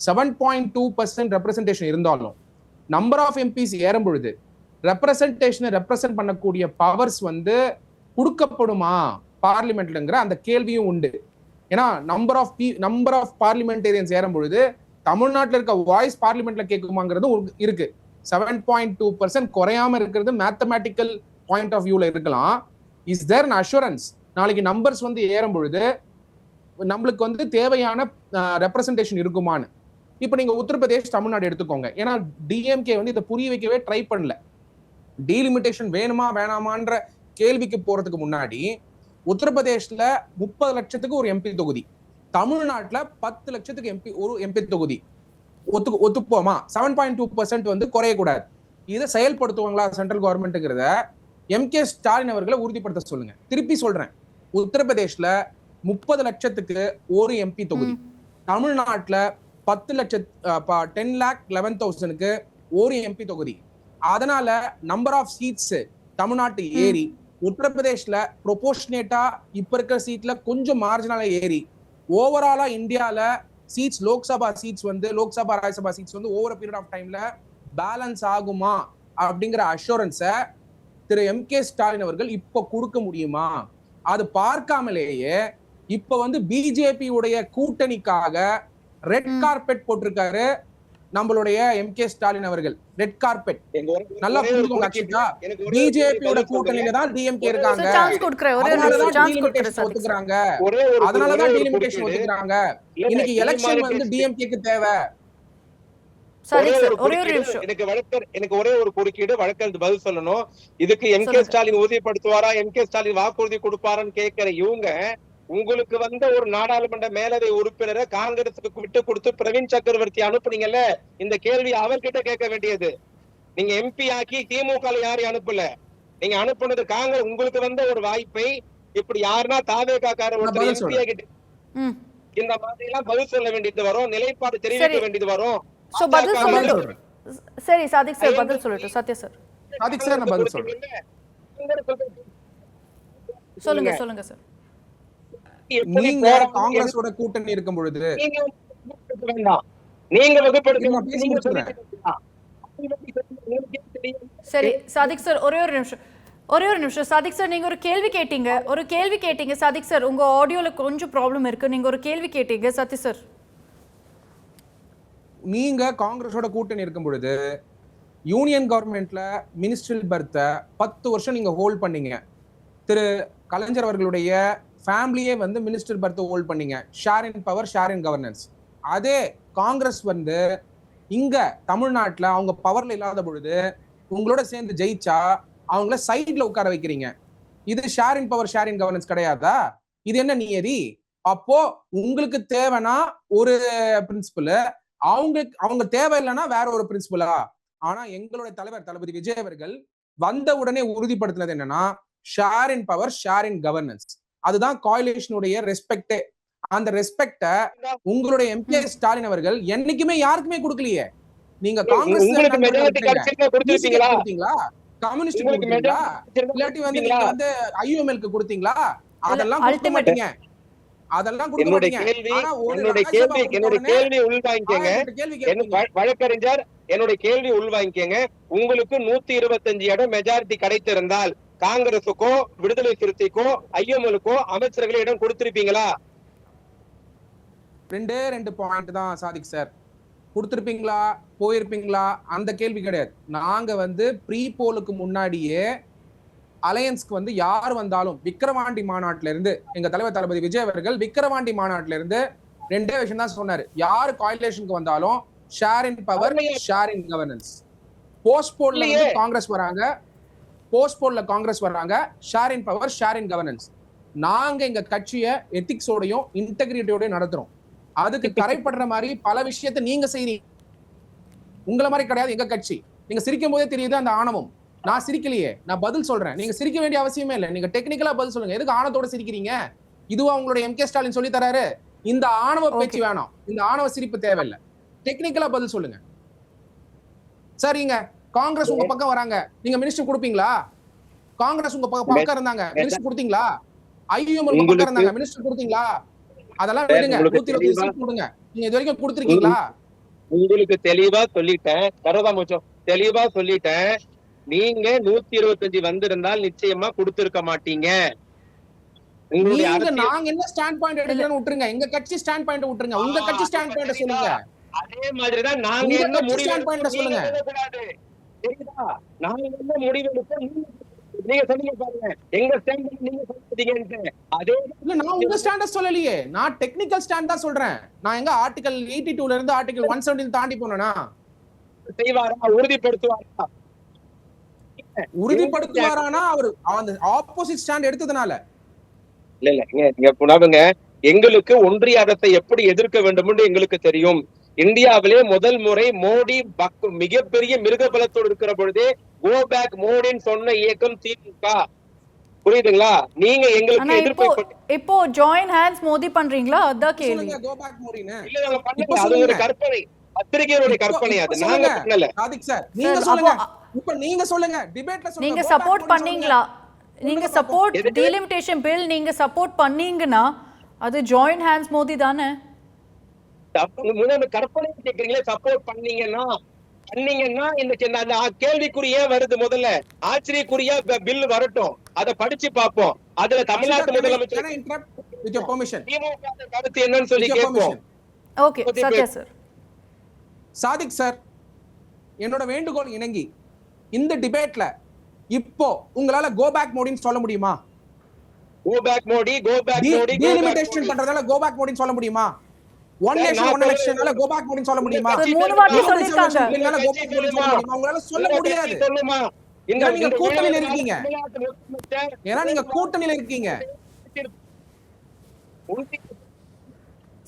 7.2% ரெப்ரசன்டேஷன் இருந்தாலும் நம்பர் ஆஃப் எம்பிஸ் ஏறும் பொழுது ரெப்ரசன்டேஷனை ரெப்ரசன்ட் பண்ணக்கூடிய பவர்ஸ் வந்து கொடுக்கப்படுமா பார்லிமெண்ட்லங்கிற அந்த கேள்வியும் உண்டு. ஏன்னா நம்பர் ஆஃப் பார்லிமெண்டேரியன்ஸ் ஏறும் பொழுது தமிழ்நாட்டில் இருக்க வாய்ஸ் பார்லிமெண்ட்ல கேட்குமாங்கிறது இருக்கு. 7.2% குறையாம இருக்கிறது மேத்தமேட்டிக்கல் பாயிண்ட் ஆஃப் வியூல இருக்கலாம். இஸ் தேர் அன் அஷூரன்ஸ் நாளைக்கு நம்பர்ஸ் வந்து ஏறும் பொழுது நம்மளுக்கு வந்து தேவையான ரெப்ரசன்டேஷன் இருக்குமான்னு? இப்ப நீங்க உத்தரப்பிரதேஷ், தமிழ்நாடு எடுத்துக்கோங்க. ஏன்னா டிஎம்கே வந்து இதை புரிய வைக்கவே ட்ரை பண்ணல. டீலிமிட்டேஷன் வேணுமா வேணாமான்ற கேள்விக்கு போறதுக்கு முன்னாடி உத்தரப்பிரதேஷ்ல 30 லட்சத்துக்கு ஒரு எம்பி தொகுதி, தமிழ்நாட்டுல 10 லட்சத்துக்கு ஒரு எம்பி தொகுதி ஒத்துப்போமா? 7.2% வந்து குறையக்கூடாது. இதை செயல்படுத்துவாங்களா சென்ட்ரல் கவர்மெண்ட்ங்கிறத எம்கே ஸ்டாலின் அவர்களை உறுதிப்படுத்த சொல்லுங்க. திருப்பி சொல்றேன், உத்தரப்பிரதேஷ்ல 30 லட்சத்துக்கு ஒரு எம்பி தொகுதி, தமிழ்நாட்டுல 10,11,000க்கு ஒரு எம்பி தொகுதி. அதனால நம்பர் ஆஃப் சீட்ஸ் தமிழ்நாட்டு ஏறி உத்தரப்பிரதேஷ்ல ப்ரொபோர்ஷனேட்டா இப்ப இருக்கிற சீட்ல கொஞ்சம் மார்ஜினலா ஏறி ஓவராலா இந்தியால சீட்ஸ் லோக்சபா சீட்ஸ் வந்து லோக்சபா ராஜ்யசபா சீட்ஸ் வந்து ஓவர் பீரியட் ஆஃப் டைம்ல பேலன்ஸ் ஆகுமா அப்படிங்கிற அஷூரன்ஸை திரு எம்.கே. ஸ்டாலின் அவர்கள் இப்ப கொடுக்க முடியுமா? அது பார்க்காமலேயே இப்ப வந்து பிஜேபி உடைய கூட்டணிக்காக ரெட் கார்பெட் போட்டிருக்காரு நம்மளுடைய எம்.கே. ஸ்டாலின் அவர்கள். ரெட் கார்பெட் நல்லா புரிஞ்சுக்கோங்க. அக்ஷிதா, பிஜேபியோட கூட்டணியில தான் டிஎம்கே இருக்காங்க, ஒத்துக்கிறாங்க, அதனாலதான் டீலிமிட்டேஷன் ஒத்துக்கிறாங்க. இன்னைக்கு எலெக்ஷன் வந்து டிஎம்கேக்கு தேவை. எனக்கு ஒரே ஒரு குறுக்கீடு, வழக்கறிஞர் பதில் சொல்லணும். இதுக்கு எம்.கே. ஸ்டாலின் உறுதிப்படுத்துவாரா, எம்.கே. ஸ்டாலின் வாக்குறுதி கொடுப்பாரான்னு கேட்கிற இவங்க உங்களுக்கு வந்த ஒரு நாடாளுமன்ற மேலவை உறுப்பினரை காங்கிரசுக்கு விட்டு கொடுத்து பிரவீன் சக்கரவர்த்தி அனுப்புனீங்கல்ல, இந்த கேள்வி அவர்கிட்ட கேட்க வேண்டியது. நீங்க எம்பி ஆக்கி திமுக யாரையும் அனுப்பல, நீங்க அனுப்புனது காங்கிரஸ். உங்களுக்கு வந்த ஒரு வாய்ப்பை இப்படி யாருன்னா தாவேகாக்கார எம்பி ஆகிட்டு இந்த மாதிரி எல்லாம் பதில் சொல்ல வேண்டியது வரும், நிலைப்பாடு தெரிவிக்க வேண்டியது வரும். சரி சாதிக் சார் பதில் சொல்லட்டும். சத்யா சார், சாதிக் சார் நான் பதில் சொல்றேன். சொல்லுங்க சொல்லுங்க சார். நீங்க காங்கிரஸோட கூட்டணி இருக்கும் பொழுது நீங்க சரி சாதிக் சார் ஒரே ஒரு நிமிஷம் சாதிக் சார், நீங்க ஒரு கேள்வி கேட்டீங்க சாதிக் சார், உங்க ஆடியோல கொஞ்சம் ப்ராப்ளம் இருக்கு. நீங்க ஒரு கேள்வி கேட்டீங்க சத்யா சார். நீங்க காங்கிரஸோட கூட்டணி இருக்கும் பொழுது யூனியன் கவர்மெண்ட்ல மினிஸ்ட்ரியல் பர்த்தை 10 வருஷம் நீங்க ஹோல்ட் பண்ணீங்க. திரு கலைஞர் அவர்களுடைய ஃபேமிலியே வந்து மினிஸ்டர் பர்த்தை ஹோல்ட் பண்ணீங்க. Share in power, share in governance. அதே காங்கிரஸ் வந்து இங்க தமிழ்நாட்டுல அவங்க பவர்ல இல்லாத பொழுது உங்களோட சேர்ந்து ஜெயிச்சா அவங்கள சைட்ல உட்கார வைக்கிறீங்க. இது share in power, share in governance கிடையாதா? இது என்ன நியதி? அப்போ உங்களுக்கு தேவைன்னா ஒரு பிரின்சிபல், அவங்க தேவையில்லைன்னா வேற ஒரு பிரின்சிபலா? ஆனா எங்களுடைய தலைவர் தளபதி விஜய் அவர்கள் வந்த உடனே உறுதிப்படுத்தினது என்னன்னா share in power, share in governance. அதுதான் கோயலேஷனுடைய ரெஸ்பெக்ட். அந்த ரெஸ்பெக்ட உங்களுடைய எம்.கே. ஸ்டாலின் அவர்கள் என்னைக்குமே யாருக்குமே கொடுக்கலையே. நீங்க காங்கிரஸ் கொடுத்தீங்களா, கம்யூனிஸ்ட் கொடுத்தீங்களா, இல்லாட்டி வந்து நீங்க வந்து ஐயுஎம்எல்க்கு கொடுத்தீங்களா? அதெல்லாம் கொடுக்க மாட்டீங்க. அதெல்லாம் கொடுக்க மாட்டீங்க. என்னோட கேள்வி வழக்கறிஞர், என்னோட கேள்வி உள்வாங்கிக்கங்க. உங்களுக்கு 125 இடம் மெஜாரிட்டி கிடைத்திருந்தால் காங்கிரசுக்கோ விடுதலை சிறுத்தைக்கோ ஐஎம்எல்க்கோ அமைச்சர்களை இடம் கொடுத்திருப்பீங்களா? 2 பாயிண்ட் தான் சாதிக் சார். கொடுத்திருப்பீங்களா, போயிருப்பீங்களா, அந்த கேள்வி கிடையாது. நாங்க வந்து ப்ரீ போலுக்கு முன்னாடியே அலையன்ஸ்க்கு வந்து யார் வந்தாலும் விக்கிரவாண்டி மாநாட்டில இருந்து எங்க தலைவர் தளபதி விஜய் அவர்கள் விக்கிரவாண்டி மாநாட்டில இருந்து 2 விஷயம் தான் சொன்னாரு. யாரு கோயலேஷனுக்கு வந்தாலும் share in power, share in governance. Post போல்ல வந்து காங்கிரஸ் வராங்க, share in power, share in governance. நாங்க எங்க கட்சியை எத்திக்ஸோடையும் இன்டெகிரிட்டியோடயும் நடத்துறோம். அதுக்கு கரைப்படுற மாதிரி பல விஷயத்தை நீங்க செய்றீங்க. உங்களை மாதிரி கிடையாது எங்க கட்சி. நீங்க சிரிக்கும் போதே தெரியுது அந்த ஆணவம். நான் சிரிக்கலையே, நான் பதில் சொல்றேன். நீங்க சிரிக்க வேண்டிய அவசியமே இல்லை, நீங்க டெக்னிக்கலா பதில் சொல்லுங்க. எதுக்கு ஆணவத்தோட சிரிக்கிறீங்க? இதுவா உங்களுடைய எம்.கே. ஸ்டாலின் சொல்லி தராரு? இந்த ஆணவ பேச்சு வேணாம், இந்த ஆணவ சிரிப்பு தேவையில்லை. டெக்னிக்கலா பதில் சொல்லுங்க. சரிங்க, காங்கிரஸ் உங்க பக்கம் வராங்க, நீங்க மினிஸ்டர் கொடுப்பீங்களா? காங்கிரஸ் உங்க பக்கம் இருந்தாங்க, மினிஸ்டர் கொடுத்தீங்களா? ஐயுஎம் உங்க பக்கம் இருந்தாங்க, மினிஸ்டர் கொடுத்தீங்களா? அதெல்லாம் விடுங்க. 120 சீட் கொடுங்க. நீங்க இது வரைக்கும் கொடுத்திருக்கீங்களா? உங்களுக்கு தெளிவா சொல்லிட்டேன், தெளிவா சொல்லிட்டேன். நீங்க 125 வந்திருந்தால் நிச்சயமா கொடுத்திருக்க மாட்டீங்க. நாங்க என்ன ஸ்டாண்ட் பாயிண்ட் எடுக்கிறோம்னு விட்டுருங்க. எங்க கட்சி ஸ்டாண்ட் பாயிண்ட் விட்டுருங்க. உங்க கட்சி ஸ்டாண்ட் பாயிண்ட் சொல்லுங்க. அதே மாதிரிதான் நாங்க என்ன முடிவு சொல்லுங்க. நாங்க என்ன முடிவு நீங்க சொல்லுங்க பாருங்க. எங்க ஸ்டாண்ட் நீங்க சொல்றீங்க. அதே இல்ல, நான் உங்க ஸ்டாண்ட சொல்லலையே, நான் டெக்னிக்கல் ஸ்டாண்ட் தான் சொல்றேன். நான் எங்க ஆர்டிகல் 82ல இருந்து ஆர்டிகல் 117 தாண்டி போனேனா? செய்வாரா, உறுதிப்படுத்துவாரானா அவர் அந்த ஆப்போசிட் ஸ்டாண்ட் எடுத்ததனால? இல்ல நீங்க புனாவுங்க. எங்களுக்கு ஒன்றிய அரசை எப்படி எதிர்க்க வேண்டும் என்று எங்களுக்கு தெரியும். இந்தியாவிலே முதல் முறை மோடி மிகப்பெரிய மிருகபலத்தோடு இருக்கிற பொழுதே கோ பேக் மோடின்னு சொன்ன இயக்கம் திமுக. புரியுதுங்களா? நீங்க எங்களுக்கு எதிர்ப்பு இப்போ ஜாயின் ஹேண்ட்ஸ் மோடி பண்றீங்களா? அதான் கேள்வி. கோ பேக் மோடின்னு இல்ல, நாங்க பண்ணல. அது ஒரு கற்பனை, பத்திரிகையோட கற்பனை. அது நாங்க பண்ணல. சாதிக் சார், நீங்க சொல்லுங்க. இப்ப நீங்க சொல்லுங்க, டிபேட்ல சொல்லுங்க. நீங்க சப்போர்ட் பண்ணீங்களா? நீங்க சப்போர்ட் டீலிமிட்டேஷன் பில் நீங்க சப்போர்ட் பண்ணீங்கன்னா அது ஜாயின் ஹேண்ட்ஸ் மோடி தானே? கற்பனை கேக்குறீங்களே, சப்போர்ட் பண்ணீங்கன்னா இந்த கேள்விக்குறியே வருது. முதல்ல ஆச்சரியக்குறியா பில் வரட்டும், அதை படிச்சு பார்ப்போம். அதுல தமிழ்நாட்டு முதலமைச்சர் கருத்து என்னன்னு சொல்லி கேட்போம். Okay Sathya sir. Sadiq sir, என்னோட வேண்டுகோள் இணங்கி இந்த டிபேட்ல இப்போ உங்களால கோ பேக் மோடின்னு சொல்ல முடியுமா? கோ பேக் மோடி டீலிமிட்டேஷன் பண்றதால கோ பேக் மோடின்னு சொல்ல முடியுமா? ஒன் நேஷன் ஒன் எலெக்ஷன்ல கோ பேக் மோடின்னு சொல்ல முடியுமா? சார் 3 வாட்டி சொல்லிருக்காங்க. உங்களால சொல்ல முடியாது. நீங்க கூட்டணியில இருக்கீங்க. ஏன்னா நீங்க கூட்டணியில இருக்கீங்க.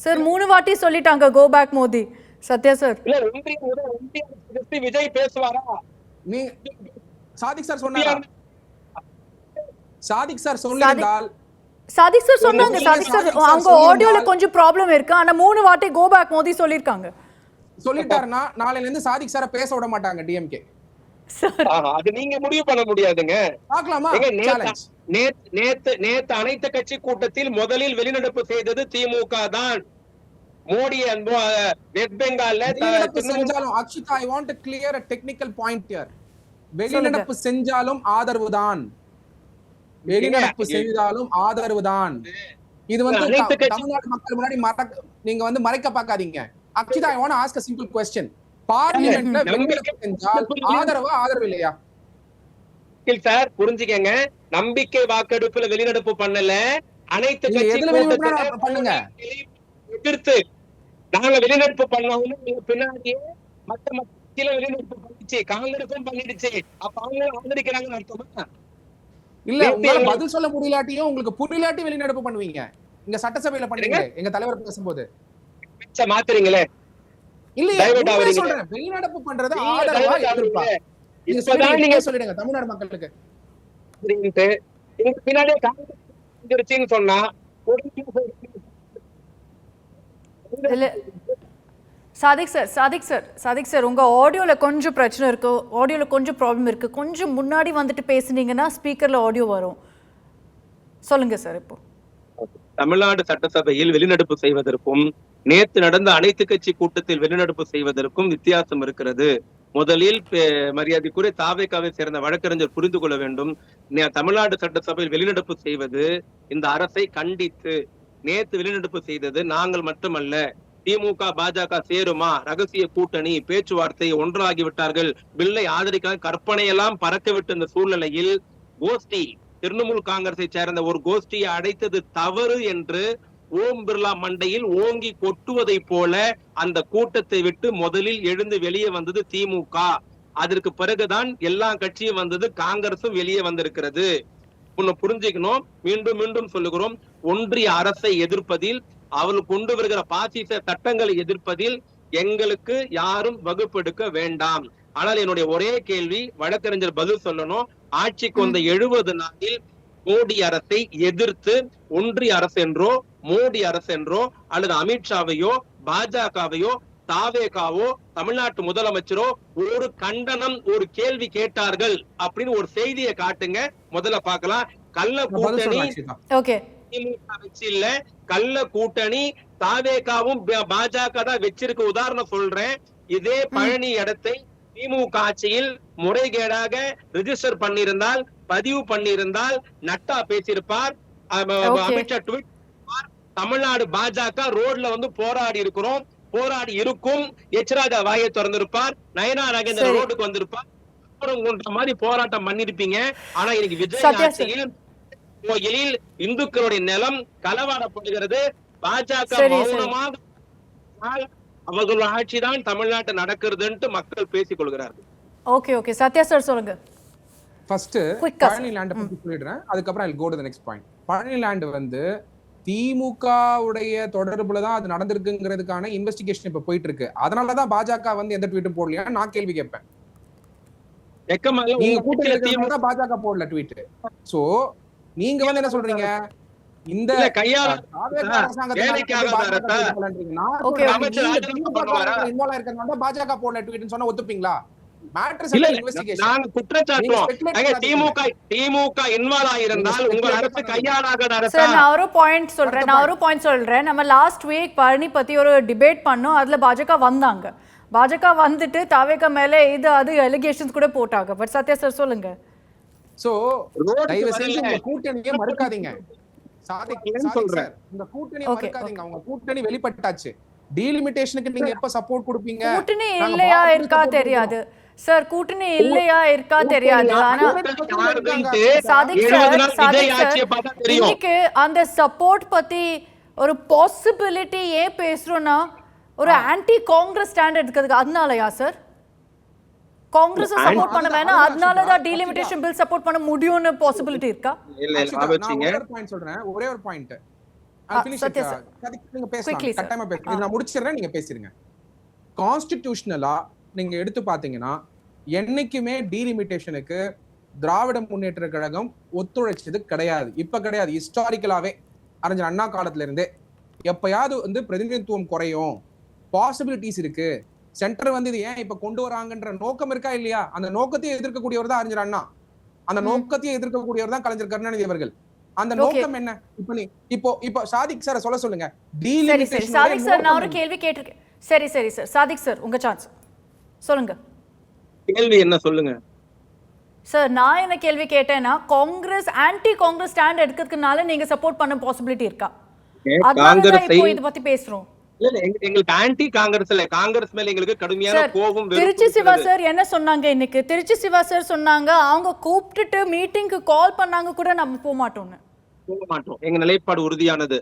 சார் 3 வாட்டி சொல்லிட்டாங்க go back Modi. Sathya sir. இல்ல விஜய் பேசுவாரா? நீ சாதிக் சார் சொன்னாரா? சாதிக் சார் சொல்லிருந்தால் சாதிக் சார் சொன்னாங்க. சாதிக் சார் அவங்க ஆடியோல கொஞ்சம் ப்ராப்ளம் இருக்கு. ஆனா 3 வாட்டி கோ பேக் மோடி சொல்லிருக்காங்க. சொல்லிட்டாருன்னா நாளையில இருந்து சாதிக் சார பேச விட மாட்டாங்க டிஎம்கே. அது நீங்க முடிவு பண்ண முடியாதுங்க. பார்க்கலாமா? நேத்து அனைத்து கட்சி கூட்டத்தில் முதலில் வெளிநடப்பு செய்தது திமுக தான். மோடி வெஸ்ட் பெங்கால்ல செஞ்சாலும் Akshita, I want to clear a technical point here. வெளிநடப்பு செஞ்சாலும் ஆதரவுதான். வெளிநடப்பு செய்தாலும் ஆதரவுதான். இது வந்து தமிழ்நாடு மக்கள் முன்னாடி நீங்க வந்து மறைக்க பார்க்காதீங்க. Akshita, I want to ask a simple question. பார்லிமென்ட்ல வெளிநடப்பு செஞ்சால் ஆதரவா ஆதரவு இல்லையா? சார் புரிஞ்சுக்கங்க, நம்பிக்கை வாக்கெடுப்புல வெளிநடப்பு பண்ணல. அனைத்து கட்சி பண்ணுங்க எதிர்த்து நாங்க வெளிநடப்பு பண்ணோம்னு பின்னாடியே மற்ற கட்சியில வெளிநடப்பு பண்ணிச்சு, காங்கிரஸும் பண்ணிடுச்சு. அப்ப அவங்க ஆதரிக்கிறாங்கன்னு அர்த்தமா? இல்ல, உங்களால பதில் சொல்ல முடியலாட்டியும் உங்களுக்கு புரியலாட்டி வெளிநடப்பு பண்ணுவீங்க. இங்க சட்டசபையில பண்ணீங்க எங்க தலைவர் பேசும்போது. மாத்துறீங்களே இல்லையா? சொல்றேன், வெளிநடப்பு பண்றது ஆதரவா எதிர்ப்பா? நீங்க சொல்லிடுங்க தமிழ்நாடு மக்களுக்கு. பின்னாடியே காங்கிரஸ் சொன்னா சாதிக் சார் உங்க ஆடியோல கொஞ்சம் பிரச்சனை இருக்கு. ஆடியோல கொஞ்சம் ப்ராப்ளம் இருக்கு. கொஞ்சம் முன்னாடி வந்துட்டு பேசுனீங்கன்னா ஸ்பீக்கர்ல ஆடியோ வரும். சொல்லுங்க சார். இப்போ தமிழ்நாடு சட்டசபையில் வெளிநடப்பு செய்வதற்கும் நேற்று நடந்த அனைத்து கட்சி கூட்டத்தில் வெளிநடப்பு செய்வதற்கும் வித்தியாசம் இருக்கிறது. முதலில் மரியாதைக்குரிய தாவேகாவை சேர்ந்த வழக்கறிஞர் புரிந்து கொள்ள வேண்டும். தமிழ்நாடு சட்டசபையில் வெளிநடப்பு செய்வது இந்த அரசை கண்டித்து. நேற்று வெளிநடப்பு செய்தது நாங்கள் மட்டுமல்ல. திமுக பாஜக சேருமா, ரகசிய கூட்டணி பேச்சுவார்த்தை ஒன்றாகிவிட்டார்கள், பில்லை ஆதரிக்க கற்பனையெல்லாம் பறக்கவிட்ட இந்த சூழ்நிலையில் கோஷ்டி, திரிணாமுல் காங்கிரஸை சேர்ந்த ஒரு கோஷ்டியை அடைத்தது தவறு என்று ஓம் பிர்லா மண்டையில் ஓங்கி கொட்டுவதை போல அந்த கூட்டத்தை விட்டு முதலில் எழுந்து வெளியே வந்தது திமுக. அதற்கு பிறகுதான் எல்லா கட்சியும் வந்தது, காங்கிரசும் வெளியே வந்திருக்கிறது. புரிஞ்சுக்கணும். மீண்டும் மீண்டும் சொல்லுகிறோம், ஒன்றிய அரசை எதிர்ப்பதில், அவர்கள் கொண்டு வருகிற பாசிச சட்டங்களை எதிர்ப்பதில் எங்களுக்கு யாரும் வகுப்பெடுக்க வேண்டாம். ஆனால் என்னுடைய ஒரே கேள்வி, வழக்கறிஞர் பதில் சொல்லணும். ஆட்சிக்கு வந்த 70 நாளில் மோடி அரசை எதிர்த்து ஒன்றிய அரசு என்றோ மோடி அரசு என்றோ அல்லது அமித்ஷாவையோ பாஜகவையோ தாவேகாவோ தமிழ்நாட்டு முதலமைச்சரோ ஒரு கண்டனம் ஒரு கேள்வி கேட்டார்கள் அப்படின்னு ஒரு செய்தியை காட்டுங்க. முதல்ல பார்க்கலாம். கள்ள கூட்டணி திமுக வச்சு இல்ல, கள்ள கூட்டணி தாவேகாவும் பாஜக தான் வச்சிருக்க. உதாரணம் சொல்றேன். இதே பழனி இடத்தை திமுக ஆட்சியில் முறைகேடாக ரிஜிஸ்டர் பண்ணியிருந்தால், பதிவு பண்ணியிருந்தால் நட்டா பேசியிருப்பார், அமித்ஷா ட்வீட், தமிழ்நாடு பாஜக ரோட்ல வந்து போராடி இருக்கிறோம், போராடி இருக்கும். எச்ராஜா வாயை திறந்திருப்பார், நயனா நாகேந்திரன் ரோடுக்கு வந்திருப்பார், மாதிரி போராட்டம் பண்ணிருப்பீங்க. ஆனா இன்னைக்கு விஜய் ஆட்சியில் கோயிலில் இந்துக்களுடைய நிலம் களவாடப்படுகிறது. பாஜக மௌனமாக அவர்கள் ஆட்சிதான் தமிழ்நாட்டு நடக்கிறதுன்னு மக்கள் பேசிக் கொள்கிறார்கள். ஓகே சத்யா சார் சொல்லுங்க. ஃபர்ஸ்ட் பழனி லேண்ட் பத்தி சொல்லிடுறேன், அதுக்கப்புறம் I'll go to the next point. Palani land வந்து திமுக உடைய தொடர்புல தான் அது நடந்திருக்குங்கிறதுக்கான இன்வெஸ்டிகேஷன் இப்ப போயிட்டு இருக்கு. அதனாலதான் பாஜக வந்து எந்த ட்வீட்டும் போடலையா நான் கேள்வி கேட்பேன். நீங்க கூட்டணி பாஜக போடல ட்வீட். சோ நீங்க வந்து என்ன சொல்றீங்க, இந்த பாஜக போடல ட்வீட்னு சொன்னா ஒத்துப்பீங்களா? மேட்டர்ஸ் இல்ல இன்வெஸ்டிகேஷன். நாங்க குற்றச்சாட்டுறோம். நீங்க speculate திமுக இன்வால்வ் ஆயிருந்தால் உங்கள் அரசு கையாளாகாத அரசா? சார் நான் ஒரு பாயிண்ட் சொல்றேன். நம்ம லாஸ்ட் வீக் பழனி பத்தி ஒரு டிபேட் பண்ணோம். அதுல பாஜக வந்தாங்க. பாஜக வந்துட்டு தாவேகா மேல இது அது எலிகேஷன்ஸ் கூட போட்டாங்க. பட் சத்யா சார் சொல்லுங்க. சோ ரோடுக்கு தயவு செஞ்சு வரல. உங்க கூட்டணியை மறுக்காதீங்க. சாதிக் சொல்றேன். சார், உங்க கூட்டணியை Okay, மறுக்காதீங்க. உங்க கூட்டணி வெளிப்பட்டாச்சு. டீலிமிட்டேஷனுக்கு நீங்க எப்ப சப்போர்ட் கொடுப்பீங்க? கூட்டணி நாங்க இல்லையா பாரதிய இருக்கா support தெரியாது சார். கூட்டணி இல்லையா இருக்கா தெரியாது. ஆனா யாருதுன்ட்டு சாதிக் 70 சார் நாள் விஜய் ஆட்சியை பார்த்தா தெரியும். இன்னைக்கு அந்த சப்போர்ட் பத்தி ஒரு பாசிபிலிட்டி ஏன் பேசுறோம்னா ஒரு ஆன்டி காங்கிரஸ் ஸ்டாண்ட் எடுக்கிறதுக்கு. அதனாலயா சார் காங்கிரஸ் சப்போர்ட் பண்ண வேணாம், அதனாலதான் டீலிமிட்டேஷன் பில் சப்போர்ட் பண்ண முடியும்னு பாசிபிலிட்டி இருக்கா? இல்ல அக்ஷிதா, நான் ஆபச்சிங்க. ஒரே ஒரு பாயிண்ட் சொல்றேன். ஒரே ஒரு பாயிண்ட். சத்யா சார். நீங்க பேசலாம். Quickly, sir. கட்டாயமா பேசுங்க. நான் முடிச்சிடுறேன், நீங்க பேசிருங்க. கான்ஸ்டிடியூஷனலா நீங்க எடுத்து பாத்தீங்கன்னா என்னைக்குமே டீலிமிட்டேஷனுக்கு திராவிட முன்னேற்ற கழகம் ஒத்துழைச்சது கிடையாது. இப்ப கிடையாது, ஹிஸ்டாரிக்கலாவே அறிஞர் அண்ணா காலத்துல இருந்தே. எப்பயாவது வந்து பிரதிநிதித்துவம் குறையும், பாசிபிலிட்டிஸ் இருக்கு, சென்டர் வந்து இது ஏன் இப்ப கொண்டு வராங்கன்ற நோக்கம் இருக்கா இல்லையா? அந்த நோக்கத்தையே எதிர்க்கக்கூடியவர் தான் அறிஞர் அண்ணா. அந்த நோக்கத்தையே எதிர்க்கக்கூடியவர் தான் கலைஞர் கருணாநிதி அவர்கள். அந்த நோக்கம் என்ன? இப்ப நீ இப்போ சாதிக் சார் சொல்ல சொல்லுங்க. சரி சரி சாதிக் சார், நான் ஒரு கேள்வி கேட்டிருக்கேன். சரி சார், சாதிக் சார் உங்க சான்ஸ் சொல்லுங்க. கேள்வி என்ன சொல்லுங்க சார். நான் என்ன கேள்வி கேட்டேன்னா காங்கிரஸ் ஆன்டி காங்கிரஸ் ஸ்டாண்ட் எடுக்கிறதுனால நீங்க சப்போர்ட் பண்ண பாசிபிலிட்டி இருக்கா? அதனால இப்போ இத பத்தி பேசுறோம். இல்ல எங்களுக்கு ஆன்டி காங்கிரஸ் இல்ல, காங்கிரஸ் மேல எங்களுக்கு கடுமையான கோபம். திருச்சி சிவா சார் என்ன சொன்னாங்க இன்னைக்கு? திருச்சி சிவா சார் சொன்னாங்க அவங்க கூப்பிட்டுட்டு மீட்டிங்க்கு கால் பண்ணாங்க கூட நம்ம போக மாட்டோம்னு. போக மாட்டோம். எங்க நிலைப்பாடு உறுதியானது.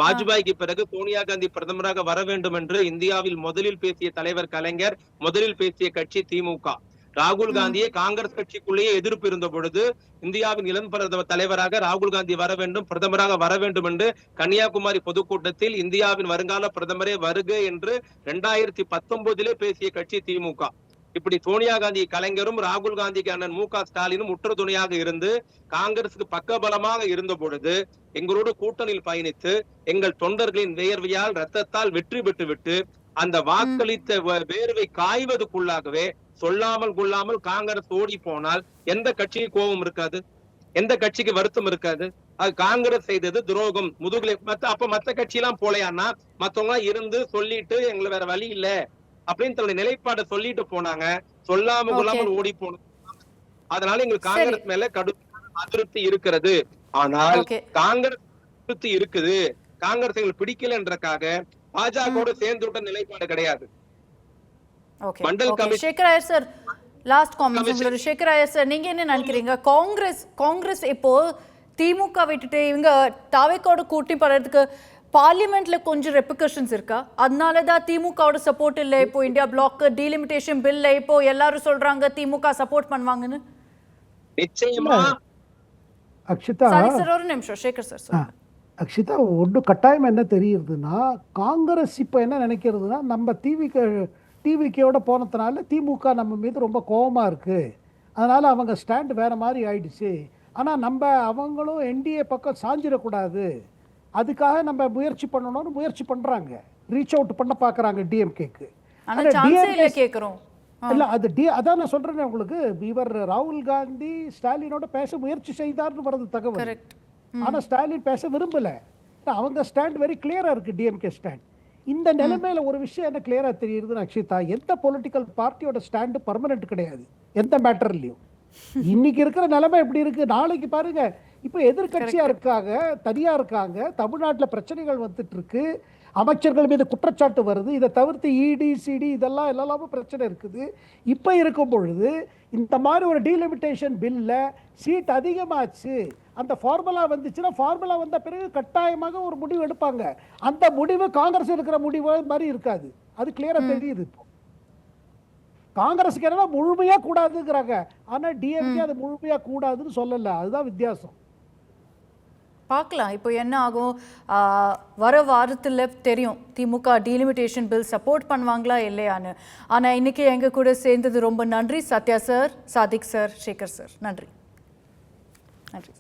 வாஜ்பாய்க்கு பிறகு சோனியா காந்தி பிரதமராக வர வேண்டும் என்று இந்தியாவில் முதலில் பேசிய தலைவர் கலைஞர், முதலில் பேசிய கட்சி திமுக. ராகுல் காந்தியை காங்கிரஸ் கட்சிக்குள்ளேயே எதிர்ப்பு இருந்த பொழுது இந்தியாவின் இளம் தலைவராக ராகுல் காந்தி வர வேண்டும், பிரதமராக வர வேண்டும் என்று கன்னியாகுமரி பொதுக்கூட்டத்தில் இந்தியாவின் வருங்கால பிரதமரே வருக என்று 2019 பேசிய கட்சி திமுக. இப்படி சோனியா காந்தி கலைஞரும் ராகுல் காந்திக்கு அண்ணன் மு க ஸ்டாலினும் உற்ற துணையாக இருந்து காங்கிரசுக்கு பக்கபலமாக இருந்த பொழுது எங்களோடு கூட்டணியில் பயணித்து எங்கள் தொண்டர்களின் வேர்வையால் ரத்தத்தால் வெற்றி பெற்று விட்டு அந்த வாக்களித்த வேர்வை காய்வதற்குள்ளாகவே சொல்லாமல் கொள்ளாமல் காங்கிரஸ் ஓடி போனால் எந்த கட்சிக்கு கோபம் இருக்காது? எந்த கட்சிக்கு வருத்தம் இருக்காது? அது காங்கிரஸ் செய்தது துரோகம். முதுகுலை மத்த கட்சி எல்லாம் போலையானா மத்தவங்க இருந்து சொல்லிட்டு எங்களை வேற வழி இல்ல அப்படின்னு தன்னுடைய நிலைப்பாடை சொல்லிட்டு போனாங்க. சொல்லாம கொள்ளாமல் ஓடி போனோம். அதனால எங்களுக்கு காங்கிரஸ் மேல கடும் அதிருப்தி இருக்கிறது. ஆனால் காங்கிரஸ் அதிருப்தி இருக்குது, காங்கிரஸ் எங்களுக்கு பிடிக்கலன்றக்காக பாஜகவோட சேர்ந்து விட்ட நிலைப்பாடு கிடையாது. Sekar Iyer sir, last comment உங்களோட. சேகர் ஐயர் சார், நீங்க என்ன நினைக்கிறீங்க? காங்கிரஸ் இப்போ திமுக விட்டுட்டு இவங்க தாவேக்காவோட கூட்டணி பண்றதுக்கு பார்லிமெண்ட்ல கொஞ்சம் ரெப்ரிகஷன்ஸ் இருக்கா? அதனாலதான் திமுகவோட சப்போர்ட் இல்ல. இப்போ இந்தியா பிளாக் டீலிமிட்டேஷன் பில்ல இப்போ எல்லாரும் சொல்றாங்க திமுக சப்போர்ட் பண்ணுவாங்கன்னு. நிச்சயமா அக்ஷிதா சார் ஒரு நிமிஷம். சேகர் சார் சொல்லுங்க. அக்ஷிதா ஒன்று கட்டாயம் என்ன தெரியுதுன்னா, காங்கிரஸ் இப்போ என்ன நினைக்கிறதுனா நம்ம டிவிக்கோட போனதுனால திமுக நம்ம மீது ரொம்ப கோபமாக இருக்குது, அதனால் அவங்க ஸ்டாண்ட் வேறு மாதிரி ஆயிடுச்சு. ஆனால் அவங்களும் என்டிஏ பக்கம் சாஞ்சிடக்கூடாது, அதுக்காக நம்ம முயற்சி பண்ணணும்னு முயற்சி பண்ணுறாங்க, ரீச் அவுட் பண்ண பார்க்குறாங்க டிஎம்கேக்கு. இல்லை அதான் நான் சொல்கிறேன் உங்களுக்கு. இவர் ராகுல் காந்தி ஸ்டாலினோட பேச முயற்சி செய்தார்னு வரது தகவல். ஆனால் ஸ்டாலின் பேச விரும்பலை. அவங்க ஸ்டாண்ட் வெரி கிளியராக இருக்குது, டிஎம்கே ஸ்டாண்ட். இந்த நிலைமையில ஒரு விஷயம் என்ன கிளியரா தெரியுதுன்னு அக்ஷிதா, எந்த பொலிட்டிக்கல் பார்ட்டியோட ஸ்டாண்டு பர்மனன்ட் கிடையாது எந்த மேட்டர்லயும். இன்னைக்கு இருக்கிற நிலைமை எப்படி இருக்கு, நாளைக்கு பாருங்க. இப்ப எதிர்கட்சியா இருக்காங்க, தனியா இருக்காங்க, தமிழ்நாட்டுல பிரச்சனைகள் வந்துட்டு இருக்கு, அமைச்சர்கள் மீது குற்றச்சாட்டு வருது, இதை தவிர்த்து இடி சிடி இதெல்லாம் எல்லாமே பிரச்சனை இருக்குது. இப்ப இருக்கும் பொழுது இந்த மாதிரி ஒரு டீலிமிட்டேஷன் பில்ல சீட் அதிகமாச்சு, அந்த ஃபார்முலா வந்துச்சுன்னா ஃபார்முலா வந்த பிறகு கட்டாயமாக ஒரு முடிவு எடுப்பாங்க. அந்த முடிவு காங்கிரஸ் இருக்கிற முடிவு மாதிரி இருக்காது, அது கிளியரா தெரியுது. இப்போ காங்கிரஸுக்கு என்ன முழுமையா கூடாதுங்கிறாங்க, ஆனா டிஎம்கே அது முழுமையா கூடாதுன்னு சொல்லல, அதுதான் வித்தியாசம். பார்க்கலாம் இப்போ என்ன ஆகும். வர வாரத்தில் தெரியும் திமுக டீலிமிட்டேஷன் பில் சப்போர்ட் பண்ணுவாங்களா இல்லையான்னு. ஆனால் இன்னைக்கு எங்கள் கூட சேர்ந்தது ரொம்ப நன்றி. Sathya sir, Sadiq sir, Sekar sir, நன்றி.